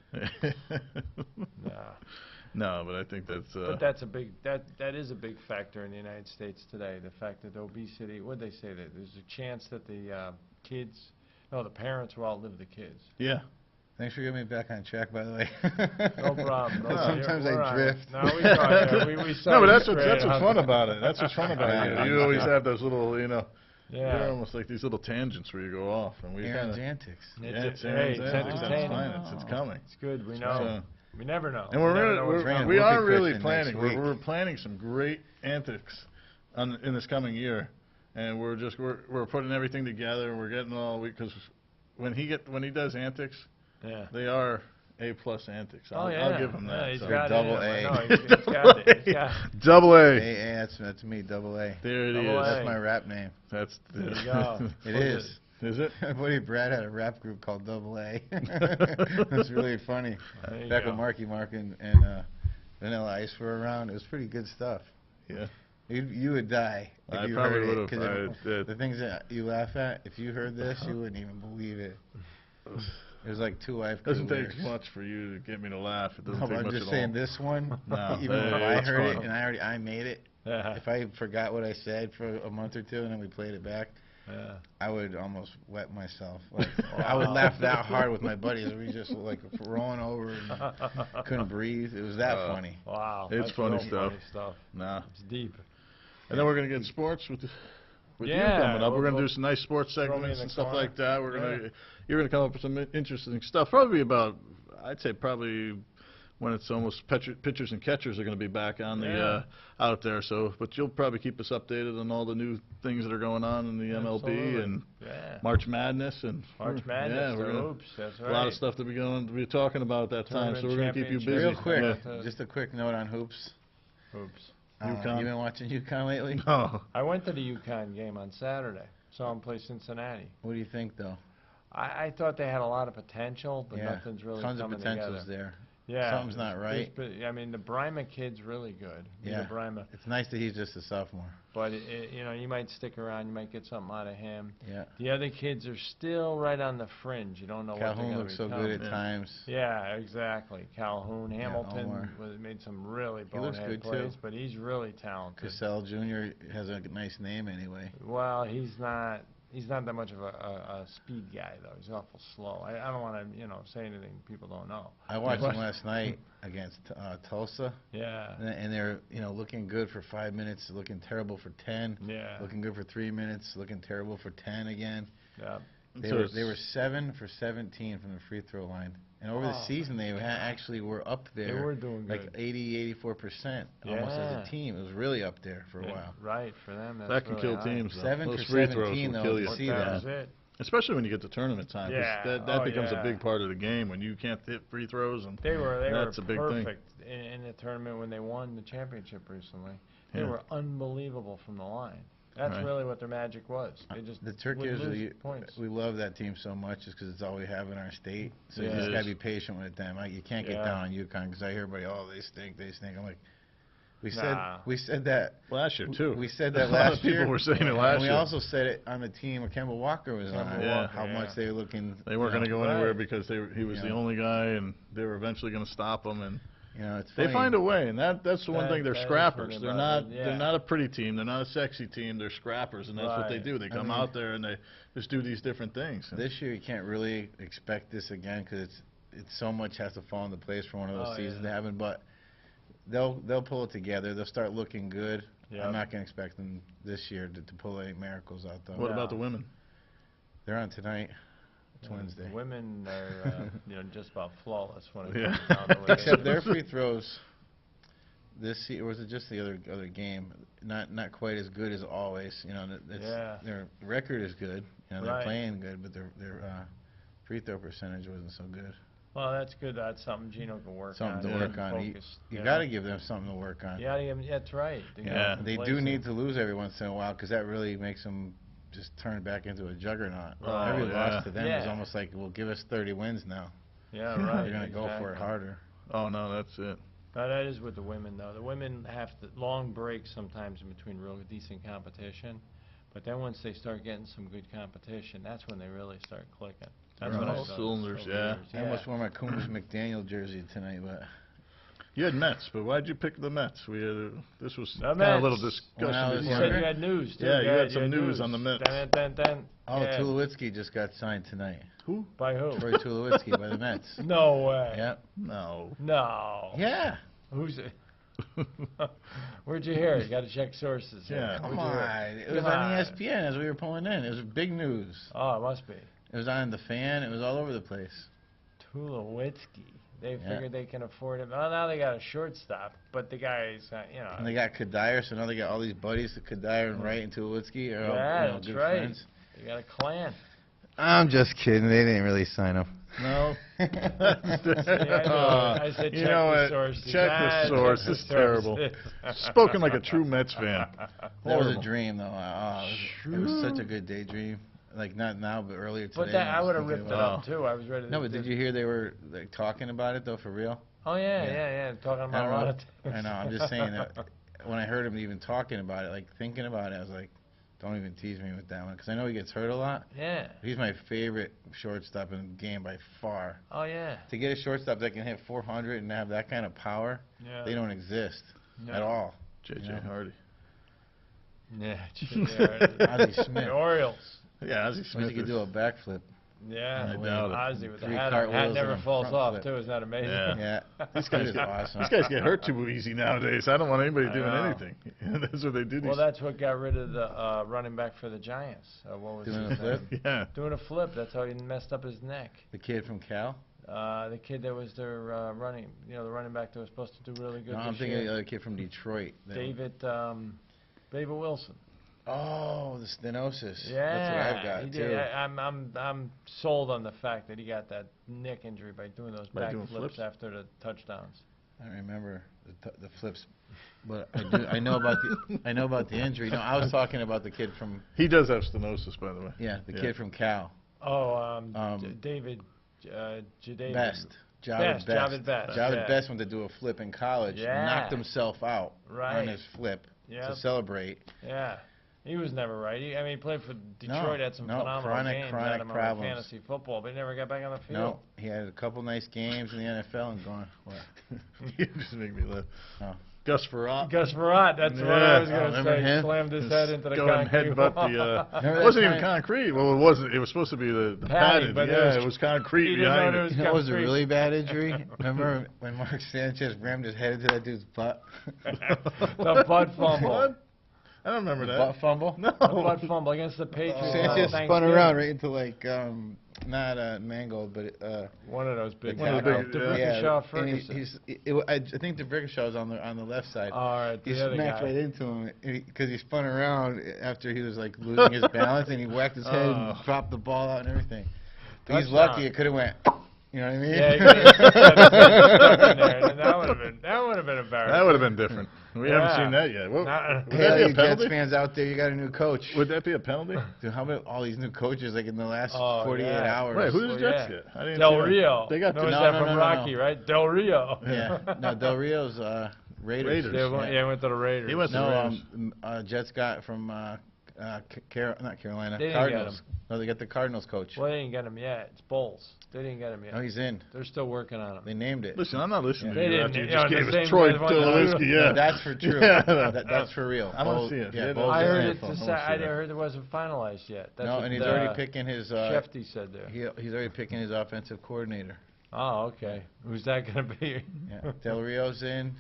No, but I think that's. But that's a big. That is a big factor in the United States today. The fact that obesity. What they say that there's a chance that the the parents will outlive the kids. Yeah. Thanks for getting me back on track, by the way. No problem. No, sometimes I drift. No, we talk. We no, but that's what's fun about it. That's what's fun about it. You always have those little, Yeah. You're almost like these little tangents where you go off, and we Aaron's antics. It's That's entertaining. fine. It's coming. It's good. We know. We never know. And we are really planning. We're planning some great antics in this coming year, and we're putting everything together. And we're getting all because when he does antics, they are A+ antics. I'll give him that. He's so. got double it. A. No, he's got it. He's got it. Double A. That's me. Double A. There it is. That's my rap name. There you go. It is. Is it? My buddy Brad had a rap group called Double A. It's really funny. Back when Marc and Vanilla Ice were around, it was pretty good stuff. Yeah. You would die if I you probably heard would have. The things that you laugh at, if you heard this, you wouldn't even believe it. It was like 2 Life Crew Doesn't lyrics. take much for you to get me to laugh. It doesn't No, take I'm much just at saying all. this one, No, even if I heard fun. it and I made it, if I forgot what I said for a month or two and then we played it back, I would almost wet myself. Like, I would laugh that hard with my buddies. We just like rolling over and couldn't breathe. It was that funny. Wow. It's funny stuff. Nah. It's deep. And then we're gonna get sports with you coming up. We're gonna do some nice sports segments and stuff like that. You're gonna come up with some interesting stuff. Probably when it's almost pitchers and catchers are going to be back on the out there. So, but you'll probably keep us updated on all the new things that are going on in the MLB and March Madness and March Madness. Oops, that's right. A lot of stuff that we're going to be talking about at that time. So we're going to keep you busy. Real quick, just a quick note on hoops. UConn. You been watching UConn lately? No. I went to the UConn game on Saturday. Saw them play Cincinnati. What do you think, though? I thought they had a lot of potential, but nothing's really coming together. Tons of potential's there. Yeah. Something's not right. I mean, the Brima kid's really good. Yeah. It's nice that he's just a sophomore. But, you might stick around. You might get something out of him. Yeah. The other kids are still right on the fringe. You don't know what they're going to become. Calhoun looks so good at times. Yeah, exactly. Calhoun. Hamilton made some really bonehead plays, but he's really talented. Cassell Jr. has a nice name anyway. Well, he's not that much of a speed guy, though. He's awful slow. I don't want to, say anything people don't know. I watched him last night against Tulsa. Yeah. And they're, looking good for 5 minutes, looking terrible for 10. Yeah. Looking good for 3 minutes, looking terrible for 10 again. Yeah. They were 7 for 17 from the free throw line. And over the season, they actually were up there. They were doing good. Like 84%, almost as a team. It was really up there for a while. Right, for them. That can kill teams. 7 Those for free 17, throws though, will kill you. to see that. It. Especially when you get to tournament time. Yeah. That becomes a big part of the game when you can't hit free throws. And they were that's a big perfect in the tournament when they won the championship recently. They were unbelievable from the line. That's really what their magic was. They just the Turkish, points. we love that team so much just because it's all we have in our state. So you just got to be patient with them. You can't get down on UConn because I hear everybody, they stink. I'm like, we said that last year too. We said that last year. People were saying it last year. We also said it on the team where Kemba Walker was on. How much they were looking. They weren't going to go anywhere because he was the only guy, and they were eventually going to stop him. And it's funny. they find a way, and that's the one thing. They're scrappers. They're not a pretty team. They're not a sexy team. They're scrappers, and that's what they do. They come out there and they just do these different things. This year you can't really expect this again because it's so much has to fall into place for one of those seasons to happen. But they'll pull it together. They'll start looking good. Yep. I'm not going to expect them this year to pull any miracles out, though. What about the women? They're on tonight. It's Wednesday. The women are just about flawless when it comes down to it. Except their free throws this year, or was it just the other game? Not quite as good as always. Their record is good. They're playing good, but their free throw percentage wasn't so good. Well, that's good. That's something Gino can work on. Something to work on. You got to give them something to work on. Yeah, that's right. They do need to lose every once in a while because that really makes them just turn back into a juggernaut. Every loss to them is almost like, well, give us 30 wins now. Yeah, right. They're going to go for it harder. Oh, no, that's it. No, that is with the women, though. The women have long breaks sometimes in between real decent competition. But then once they start getting some good competition, that's when they really start clicking. That's when all cylinders, yeah. I almost wore my Coombs McDaniel jersey tonight, but... You had Mets, but why'd you pick the Mets? We had this was The kind of a little Mets. discussion. You said you had news, too. Yeah, you had some news on the Mets. Oh, Tulowitzki just got signed tonight. Who? By who? Troy Tulowitzki by the Mets. No way. Yep. No. No. Yeah. Who's it? Where'd you hear it? You got to check sources. Yeah. Come on. It was on ESPN as we were pulling in. It was big news. Oh, it must be. It was on The Fan. It was all over the place. Tulowitzki. They figured they can afford him. Well, now they got a shortstop, but the guy's, And they got Kadire, so now they got all these buddies, Kadire and Wright and Tulowitzki are all that's good right. friends. They got a clan. I'm just kidding. They didn't really sign him. No. I said check the sources. Check the source. This is terrible. Spoken like a true Mets fan. That was a dream, though. It was such a good daydream. Like, not now, but earlier today. But I would have ripped it up, too. I was ready to... No, but did you hear they were talking about it, though, for real? Oh, yeah. Talking about a lot of things. I know. I'm just saying that when I heard him even talking about it, like, thinking about it, I was like, don't even tease me with that one. Because I know he gets hurt a lot. Yeah. He's my favorite shortstop in the game by far. Oh, yeah. To get a shortstop that can hit 400 and have that kind of power, they don't exist at all. J.J. Hardy. Yeah, Ozzie Smith. The Orioles. Yeah, Ozzie Smith. He could do a backflip. Yeah, I doubt it. Ozzie with the 3 hat. cartwheels Hat never falls off, flip. too. Isn't that amazing? Yeah. These guys are awesome. These guys get hurt too easy nowadays. I don't want anybody doing anything. That's what they do. Well, that's what got rid of the running back for the Giants. What was Doing his a flip? name? Yeah. Doing a flip. That's how he messed up his neck. The kid from Cal? The kid that was their running back that was supposed to do really good No, I'm this thinking year. of the other kid from Detroit. David Wilson. Oh, the stenosis. Yeah, that's what I've got he too. did. I'm sold on the fact that he got that neck injury by doing those back flips after the touchdowns. I remember the flips, but I know about the injury. No, I was talking about the kid from. He does have stenosis, by the way. Yeah, the kid from Cal. Oh, David Best. Javid Best. Javid Best went to do a flip in college. Knocked himself out on his flip to celebrate. Yeah. He was never right. He played for Detroit, had some phenomenal games out of fantasy football, but he never got back on the field. No, he had a couple nice games in the NFL and going, what? You just make me laugh. Oh. Gus Farrat. That's what I was going to say. Him? Slammed his head into the concrete. headbutt it wasn't even concrete. Well, it wasn't. It was supposed to be the padded. But it was concrete behind it. That was a really bad injury. Remember when Mark Sanchez rammed his head into that dude's butt? The butt fumble. What? I don't remember that. Butt fumble? No. The butt fumble against the Patriots. Sanchez spun around right into like, not Mangold, but one of those big guys. Ferguson. I think DeBrickashaw was on the left side. All right, he smacked right into him because he spun around after he was like losing his balance and he whacked his head and dropped the ball out and everything. But he's lucky it could have went. You know what I mean? Yeah, that would have been embarrassing. That would have been different. We haven't seen that yet. Would that be a penalty? Jets fans out there, you got a new coach. Would that be a penalty? Dude, how about all these new coaches like in the last 48 hours? Right, who did the Jets get? I didn't Del Rio. They got from Rocky, right? Del Rio. Yeah. No, Del Rio's Raiders. Yeah, went to the Raiders. He went to the Raiders. Jets got from not Carolina. They Cardinals. No, they got the Cardinals coach. Well, they didn't get him yet. It's Bowles. They didn't get him yet. No, he's in. They're still working on him. They named it. Listen, I'm not listening to you you after you just gave us Troy Tulowitzki. No, that's for true. That's for real. I want to see it. Yeah, I heard I heard it wasn't finalized yet. That's no, and he's already picking his. Shefty said there. He's already picking his offensive coordinator. Oh, okay. Who's that going to be? Yeah, Del Rio's in.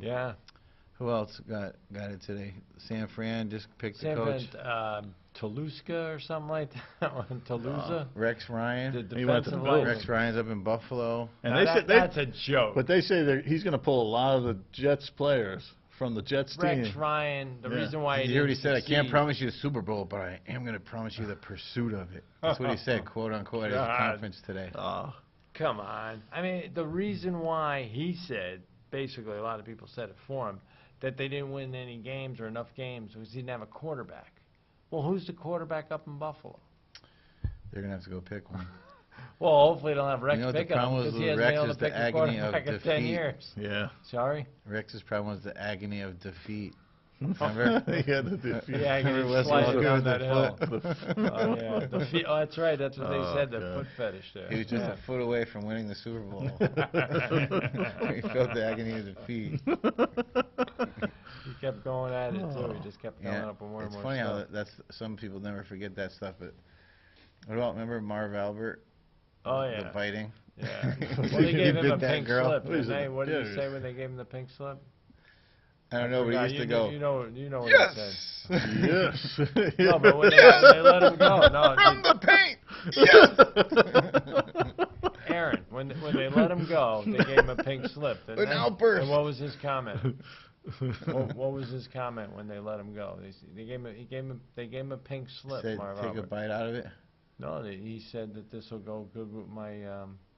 Yeah. Who else got it today? San Fran just picked the coach. Toluca or something like that. Toluca. Rex Ryan. The defensive line. Rex Ryan's up in Buffalo. And they said that's a joke. But they say he's going to pull a lot of the Jets players from the Jets team. Rex Ryan. The reason why he already said, "I can't promise you the Super Bowl, but I am going to promise you the pursuit of it." That's what he said, quote unquote, at his conference today. Oh, come on. I mean, the reason why he said, basically, a lot of people said it for him, that they didn't win any games or enough games was he didn't have a quarterback. Well, who's the quarterback up in Buffalo? They're going to have to go pick one. Well, hopefully they don't have Rex pick him because he hasn't been able to pick a quarterback in 10 years. Yeah. Sorry? Rex's problem was the agony of defeat. Remember? He had the defeat. Yeah, he was sliding down that hill. Oh, yeah. Oh, that's right. That's what they said, the foot fetish there. He was just a foot away from winning the Super Bowl. He felt the agony of defeat. He kept going at it, too. He just kept coming up with more and more stuff. It's funny how that's some people never forget that stuff, but what about, remember Marv Albert? Oh, yeah. The biting? Yeah. Well, they gave him a pink slip, didn't they? What did he say when they gave him the pink slip? I don't know, but he used to go, You know what yes! he said. Yes! No, but when they let him go. No, from the paint! Yes! Aaron, when they let him go, they gave him a pink slip, didn't An they? outburst! And what was his comment? What was his comment when they let him go? They gave him a pink slip. Said, Marv take Albert. a bite out of it? No, he said that this will go good with my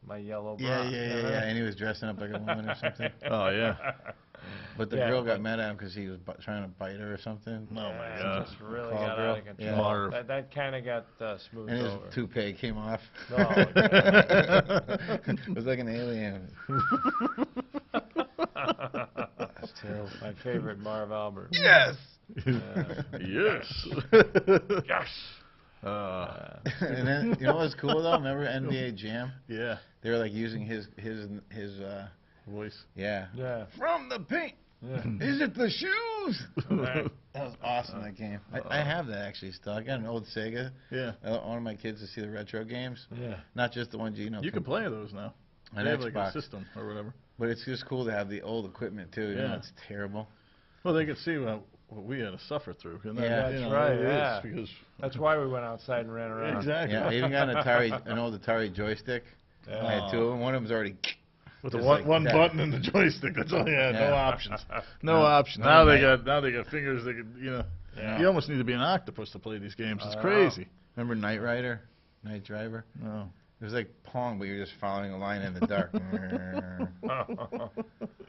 my yellow bra. Yeah, and he was dressing up like a woman or something. Oh, yeah. But the girl got mad at him because he was trying to bite her or something. Oh, my God. Just really got out of control. Marv. That kind of got smoothed And his over. toupee came off. Oh, yeah. It was like an alien. That's terrible. My favorite Marv Albert. Yes! Yes! Yes! And then, you know what's cool though? Remember NBA Jam? Yeah. They were like using his Voice. yeah. Yeah. From the paint. Yeah. Is it the shoes? Right. That was awesome, that game. I have that actually still. I got an old Sega. Yeah. I want my kids to see the retro games. Yeah. Not just the ones you know. You can play those now. On They have Xbox. like a system or whatever. But it's just cool to have the old equipment too. You know, it's terrible. Well, they could see what we had to suffer through. And Yeah, that's right. Yeah. Because That's why we went outside and ran around. exactly. Yeah, I even got an old Atari joystick. Yeah. I had two of them. One of them's already With the just one, like one that. button and the joystick. That's all. Yeah, no Yeah. options. No No. options. No, Now they got fingers. They could, Yeah. You almost need to be an octopus to play these games. It's I know. crazy. Remember Knight Rider? Night Driver? No. It was like Pong, but you're just following a line in the dark. That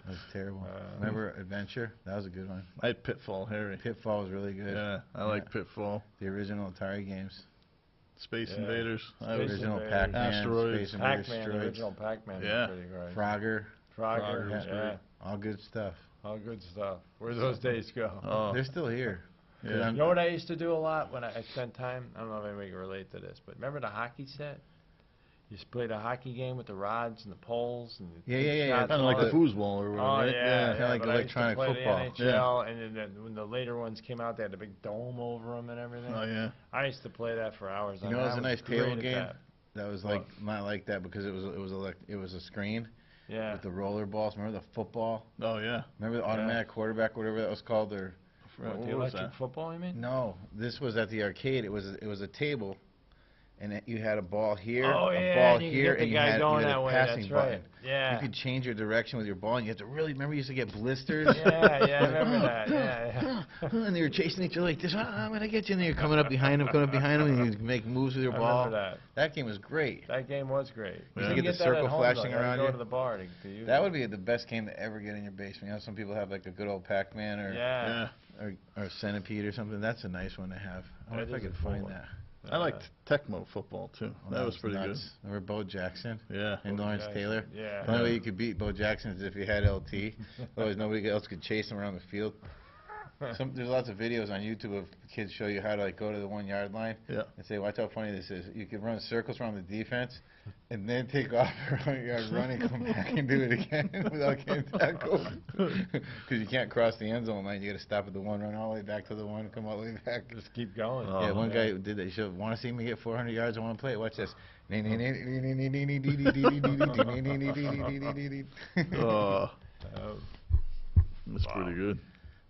was terrible. Remember Adventure? That was a good one. I had Pitfall, Harry. Pitfall was really good. Yeah, I like Pitfall. The original Atari games. Space Yeah. Invaders. Space Original Invaders. Pac-Man, Asteroids. Space Invaders, Pac-Man, the Asteroids, original Pac-Man Yeah. was pretty great. Frogger, Frogger, was yeah. all good stuff. All good stuff. Where those days go? Oh, They're still here. yeah. You know what I used to do a lot when I spent time? I don't know if anybody can relate to this, but remember the hockey set? You just played a hockey game with the rods and the poles and the Yeah. Kind of like the foosball or whatever. Oh, right? yeah. Kinda like but I used to electronic play football. The NHL, and then when the later ones came out, they had a big dome over them and everything. Oh, yeah. I used to play that for hours. You know, it was a nice table great at game. that. That was like not like that because it was a screen Yeah. with the roller balls. Remember the football? Oh, yeah. Remember the automatic quarterback, whatever that was called? Or What, What the was electric that? football, you mean? no, this was at the arcade. It was a table, and you had a ball here, Oh, a yeah, ball and you here, get the and guy you had going a that way. passing That's button. right. Yeah. You could change your direction with your ball, and you had to really remember. You used to get blisters. Yeah, I remember that. Yeah. And they were chasing each other like this. I'm gonna get you, and then you're coming up behind him, and you make moves with your I ball. remember that. That game was great. That game was great. Yeah. You You can get the that circle at home, flashing though. You around go you. to the bar to use That it. would be the best game to ever get in your basement. You know, some people have like a good old Pac-Man or Yeah. or Centipede or something. That's a nice one to have. I wonder That if I is a could cool find one. that. I liked Tecmo football, too. Oh, that was pretty nuts. Remember Bo Jackson good. Yeah. and Bo Lawrence Jackson. Taylor? Yeah. The only way you could beat Bo Jackson is if you had LT. Otherwise, nobody else could chase him around the field. There's lots of videos on YouTube of kids show you how to like go to the 1 yard line Yeah. and say, watch how funny this is. You can run circles around the defense and then take off around your run and come back and do it again without getting tackled. Because you can't cross the end zone line. You got to stop at the one, run all the way back to the one, come all the way back. Just keep going. Oh, Yeah, one guy did that. He said, want to see me get 400 yards? I want to play it. Watch this. Oh, Oh, that's pretty good.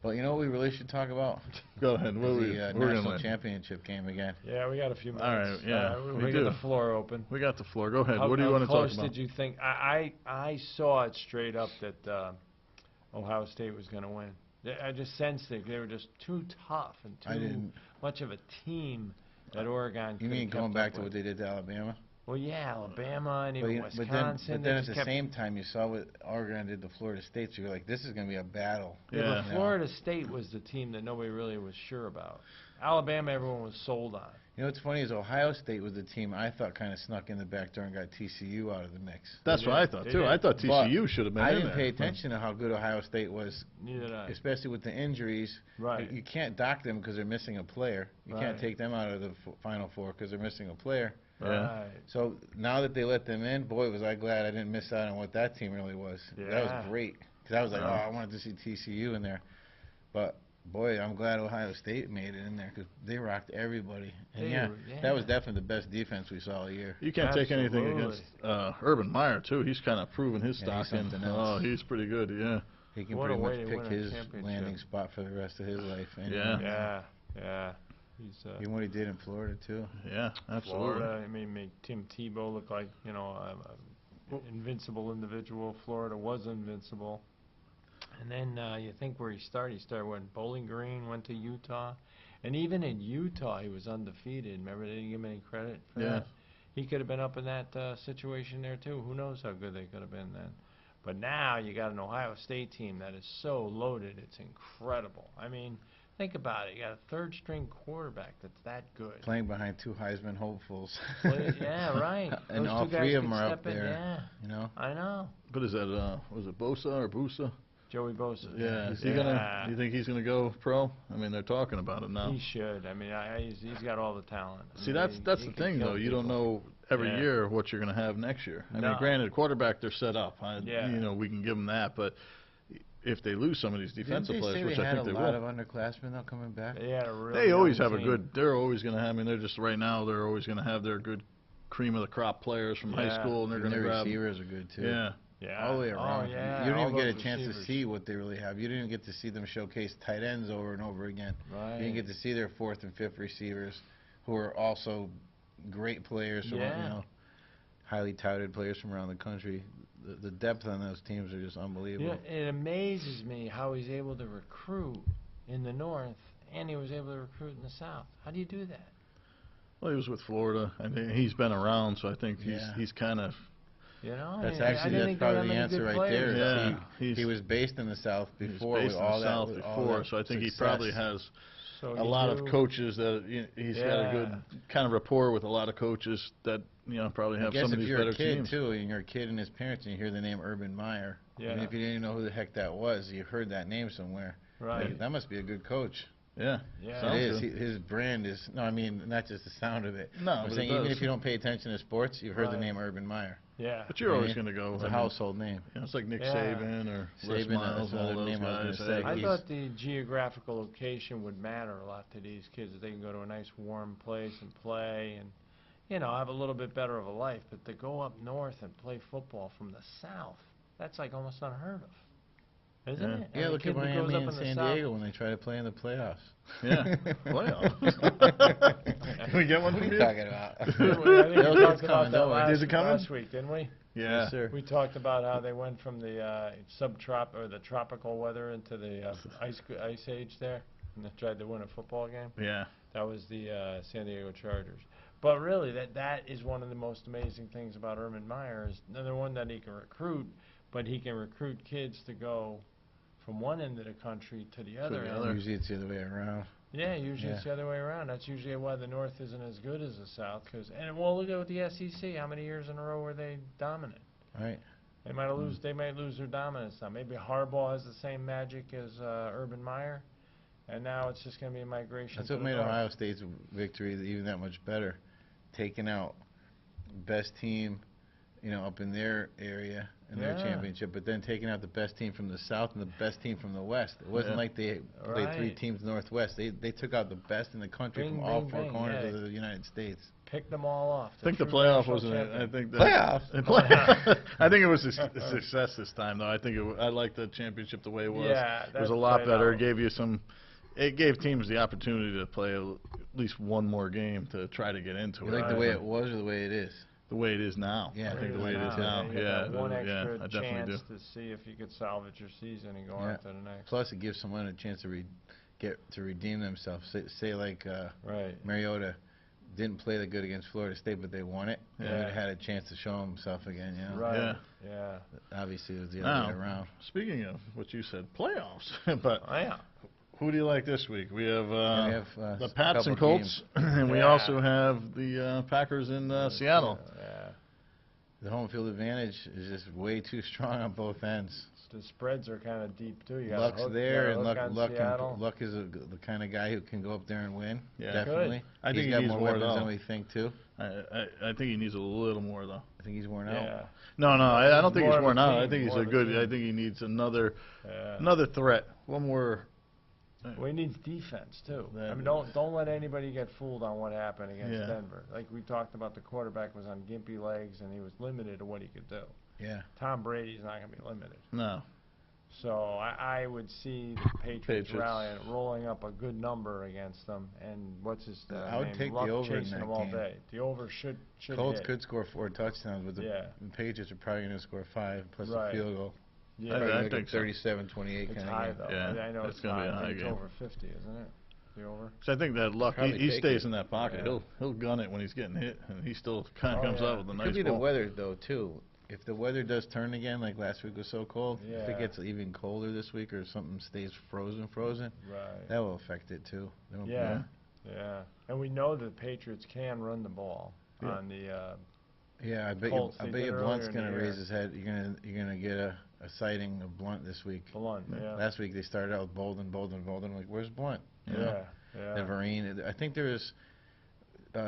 Well, you know what we really should talk about? Go ahead. What The we're national gonna championship game again. yeah, we got a few minutes. All right, yeah, we we got do. the floor open. We got the floor. Go ahead. How, What do you how want to talk close about? did you think? I saw it straight up that Ohio State was going to win. I just sensed it. They were just too tough and I too didn't. much of a team that Oregon. You mean could've going kept back up to what with. they did to Alabama? Well, yeah, Alabama and But, even you- Wisconsin. but they then at just the kept- same time, you saw what Oregon did to Florida State, so you're like, this is going to be a battle. Yeah, Yeah. but Florida State was the team that nobody really was sure about. Alabama, everyone was sold on. You know what's funny is Ohio State was the team I thought kind of snuck in the back door and got TCU out of the mix. That's what I thought, too. I thought TCU should have been in there. I didn't pay attention to how good Ohio State was, Neither did I. Especially with the injuries. Right. You can't dock them because they're missing a player. You can't take them out of the Final Four because they're missing a player. Right. So now that they let them in, boy, was I glad I didn't miss out on what that team really was. Yeah. That was great. Because I was like, I wanted to see TCU in there. But boy, I'm glad Ohio State made it in there because they rocked everybody. And that was definitely the best defense we saw all year. You can't take anything against Urban Meyer, too. He's kind of proven his stock in. Oh, he's pretty good, yeah. He can pretty much pick his landing spot for the rest of his life. And yeah. He's, even what he did in Florida, too. Yeah, absolutely. Florida, I mean, made Tim Tebow look like, invincible individual. Florida was invincible. And then you think where he started. He started when Bowling Green, went to Utah. And even in Utah, he was undefeated. Remember, they didn't give him any credit for that. He could have been up in that situation there, too. Who knows how good they could have been then. But now you got an Ohio State team that is so loaded, it's incredible. I mean, think about it. You got a third-string quarterback that's that good. Playing behind two Heisman hopefuls. Yeah, right. And those all three of them are up there. Yeah, you know. I know. But is that was it Bosa or Busa? Joey Bosa. Yeah. Is he gonna? Do you think he's gonna go pro? I mean, they're talking about it now. He should. I mean, he's got all the talent. See, that's the thing, though. You don't know every year what you're gonna have next year. I mean, granted, quarterback, they're set up. You know, we can give them that, but if they lose some of these defensive players, which I think they will. They had a lot of underclassmen now coming back. They always have a good. They're always going to have. I mean, they're just right now. They're always going to have their good cream of the crop players from high school, and they're going to grab. Their receivers are good too. Yeah. All the way around. You don't even get a chance receivers. to see what they really have. You didn't even get to see them showcase tight ends over and over again. Right. You didn't get to see their fourth and fifth receivers, who are also great players from highly touted players from around the country. The depth on those teams are just unbelievable. Yeah, it amazes me how he's able to recruit in the North and he was able to recruit in the South. How do you do that? Well, he was with Florida, and he's been around, so I think he's kind of. That's probably the answer right there. Yeah, he was based in the South before. He was based in the South before, so I think he probably has a lot of coaches that he's got a good kind of rapport with a lot of coaches that probably have some of these better teams. I guess if you're a kid too, and you're a kid and his parents, and you hear the name Urban Meyer, and if you didn't know who the heck that was, you heard that name somewhere. Right. That must be a good coach. Yeah. It is. His brand is. No, I mean not just the sound of it. No, I'm saying even if you don't pay attention to sports, you've heard the name Urban Meyer. Yeah. But you're always going to go. It's a household name. It's like Nick Saban or Les Miles, all those guys. I thought the geographical location would matter a lot to these kids, that they can go to a nice warm place and play and, have a little bit better of a life. But to go up north and play football from the South, that's like almost unheard of. Isn't it? Yeah, look at Miami and San Diego when they try to play in the playoffs. Yeah, playoffs. Can we get one from you? What are you talking about? I think we talked about that last week, didn't we? Yeah. Yes, sir. We talked about how they went from the the tropical weather into the ice age there, and they tried to win a football game. Yeah. That was the San Diego Chargers. But really, that is one of the most amazing things about Urban Meyer is another one that he can recruit, but he can recruit kids to go from one end of the country to the other end. Usually it's the other way around. Yeah, usually it's the other way around. That's usually why the North isn't as good as the South. Look at the SEC. How many years in a row were they dominant? Right. They might lose. They might lose their dominance now. Maybe Harbaugh has the same magic as Urban Meyer, and now it's just going to be a migration. That's what made Ohio State's victory even that much better. Taking out best team, up in their area in their championship, but then taking out the best team from the South and the best team from the West. It wasn't like they played three teams Northwest. They took out the best in the country from all four corners of the United States. Picked them all off. I think the playoff wasn't it. I think the playoffs. I think it was a success this time, though. I liked the championship the way it was. Yeah, it was a lot better. It gave teams the opportunity to play at least one more game to try to get into it. You like the way it was or the way it is? The way it is now. Yeah, I think the way it is now. One extra I definitely chance to see if you could salvage your season and go on to the next. Plus, it gives someone a chance to redeem themselves. Say like Mariota didn't play that good against Florida State, but they won it. He would have had a chance to show himself again. Right. Yeah. Obviously, it was the other way around. Speaking of what you said, playoffs. But who do you like this week? We have, the Pats couple and Colts, and we also have the Packers in Seattle. Yeah. The home field advantage is just way too strong on both ends. The spreads are kind of deep too. You got Luck's there, and Luck is the kind of guy who can go up there and win. Yeah, definitely. I think he's got more weapons than we think too. I think he needs a little more though. I think he's worn out. No, I don't think he's worn out. I think he's a good. I think he needs another threat. One more. Well, he needs defense too. I mean, don't let anybody get fooled on what happened against Denver. Like we talked about, the quarterback was on gimpy legs and he was limited to what he could do. Yeah. Tom Brady's not going to be limited. No. So I would see the Patriots rallying, rolling up a good number against them, and what's his name? I would take Luck the over in chasing that them all game. day. The over should Colts hit. could score 4 touchdowns, but the Patriots are probably going to score 5 plus a field goal. Yeah, I think 37-28 kind it's of high game. though. Yeah, I know it's going to be a high it's game. over 50, isn't it? The over. So I think that Luck, he stays in that pocket. He'll gun it when he's getting hit, and he still kind of comes out with a nice ball. It could be the weather though too. If the weather does turn again, like last week was so cold, if it gets even colder this week or something stays frozen, that will affect it too. Yeah. And we know that Patriots can run the ball on the I bet Colts. I bet you Blunt's going to raise his head. You're going to get a sighting of Blunt this week. Last week they started out with Bolden. I'm like, where's Blunt? You know? And Vereen. I think there was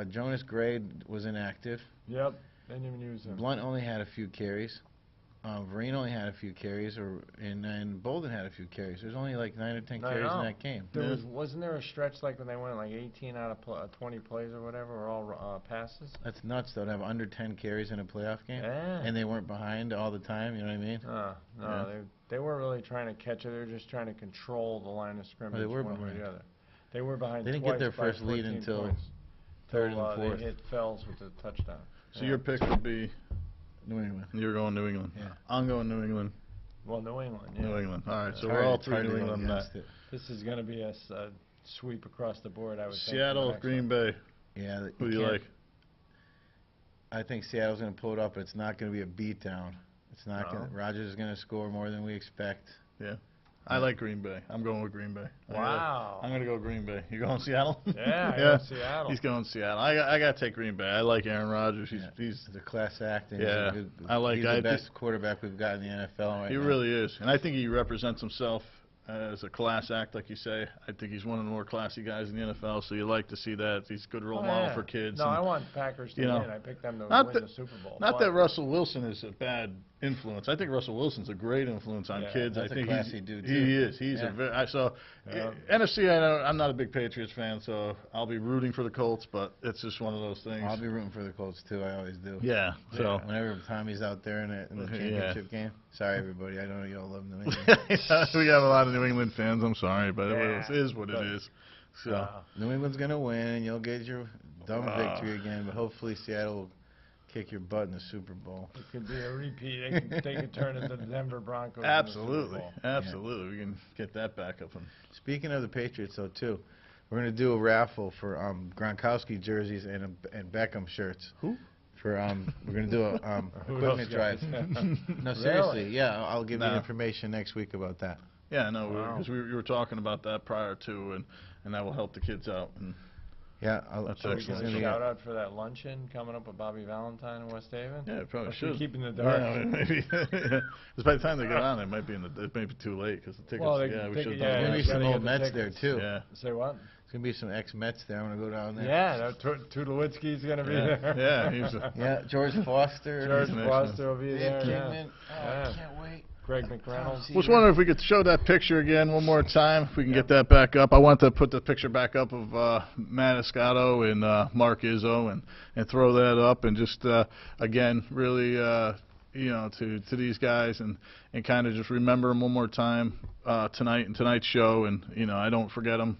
Jonas Gray was inactive. Yep. They didn't even use him. Blunt only had a few carries. Vereen only had a few carries, and Bolden had a few carries. There's only like 9 or 10 carries in that game. Wasn't there a stretch like when they went like 18 out of 20 plays or whatever, were all passes? That's nuts though, to have under 10 carries in a playoff game, and they weren't behind all the time. You know what I mean? They weren't really trying to catch it. They were just trying to control the line of scrimmage one way or the other. They were behind. They didn't get their first lead until third and fourth. They hit Fells with the touchdown. So your pick would be New England. You're going New England. Yeah. I'm going New England. Well, New England. New England. All right. So we're all 3 New England on that. This is going to be a sweep across the board, I would think. Seattle, Green Bay. Yeah. Who do you like? I think Seattle's going to pull it up, but it's not going to be a beatdown. It's not going. Rodgers is going to score more than we expect. Yeah. I like Green Bay. I'm going with Green Bay. Wow. I'm going to go Green Bay. You going Seattle? Yeah, I go Seattle. He's going Seattle. I got to take Green Bay. I like Aaron Rodgers. He's a class act. And he's the best quarterback we've got in the NFL right now. He really is. And I think he represents himself as a class act, like you say. I think he's one of the more classy guys in the NFL, so you like to see that. He's a good role model for kids. No, I want Packers to win. I picked them to win the Super Bowl. Not that Russell Wilson is a bad influence. I think Russell Wilson's a great influence on kids. That's I think a classy dude too. He is. He's a very. NFC. I'm not a big Patriots fan, so I'll be rooting for the Colts. But it's just one of those things. I'll be rooting for the Colts too. I always do. Yeah. So whenever Tommy's out there in the championship game. Sorry, everybody. I know y'all love New England. We have a lot of New England fans. I'm sorry, but it is what it is. So New England's gonna win, and you'll get your dumb victory again. But hopefully Seattle will kick your butt in the Super Bowl. It could be a repeat. They could turn into the Denver Broncos. Absolutely, absolutely. We can get that back up. Speaking of the Patriots, though, too, we're gonna do a raffle for Gronkowski jerseys and Beckham shirts. Who? We're gonna do a equipment drive. No, seriously, Really? I'll give you information next week about that. Yeah, no, because we were talking about that prior to, and that will help the kids out. And that's excellent. A shout out for that luncheon coming up with Bobby Valentine in West Haven. Yeah, probably should. Keep in the dark. Yeah, maybe. Because by the time they get on, it might be too late because the tickets. Well, we should. There's gonna be some old Mets there too. Yeah. Say what? There's going to be some ex-Mets there. I'm going to go down there. Yeah, Tulowitzki's going to be there. Yeah, George Foster. George Foster will be there. Kingman. I can't wait. Greg McReynolds. Was wondering if we could show that picture again one more time, if we can get that back up. I want to put the picture back up of Matt Escoto and Marc Izzo and throw that up and just, again, really, to these guys and kind of just remember them one more time tonight and tonight's show. And, I don't forget them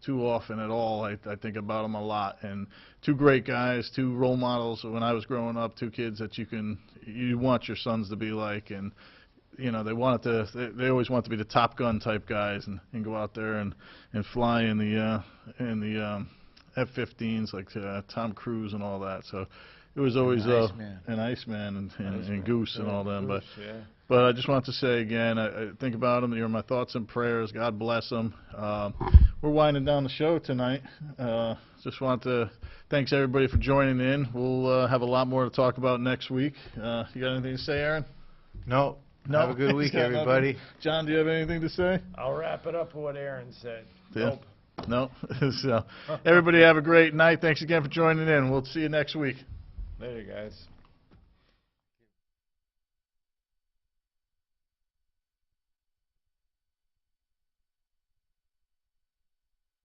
too often at all. I think about them a lot. And 2 great guys, 2 role models when I was growing up, 2 kids that you want your sons to be like. And, they always want to be the Top Gun type guys and go out there and fly in the F-15s like Tom Cruise and all that. So it was always an Iceman and Goose and all them. But But I just want to say again, I think about them. You're my thoughts and prayers. God bless them. We're winding down the show tonight. Just want to thanks everybody for joining in. We'll have a lot more to talk about next week. You got anything to say, Aaron? No. Have a good week, everybody. Nothing. John, do you have anything to say? I'll wrap it up with what Aaron said. Yeah. Nope. So, everybody have a great night. Thanks again for joining in. We'll see you next week. Later, guys.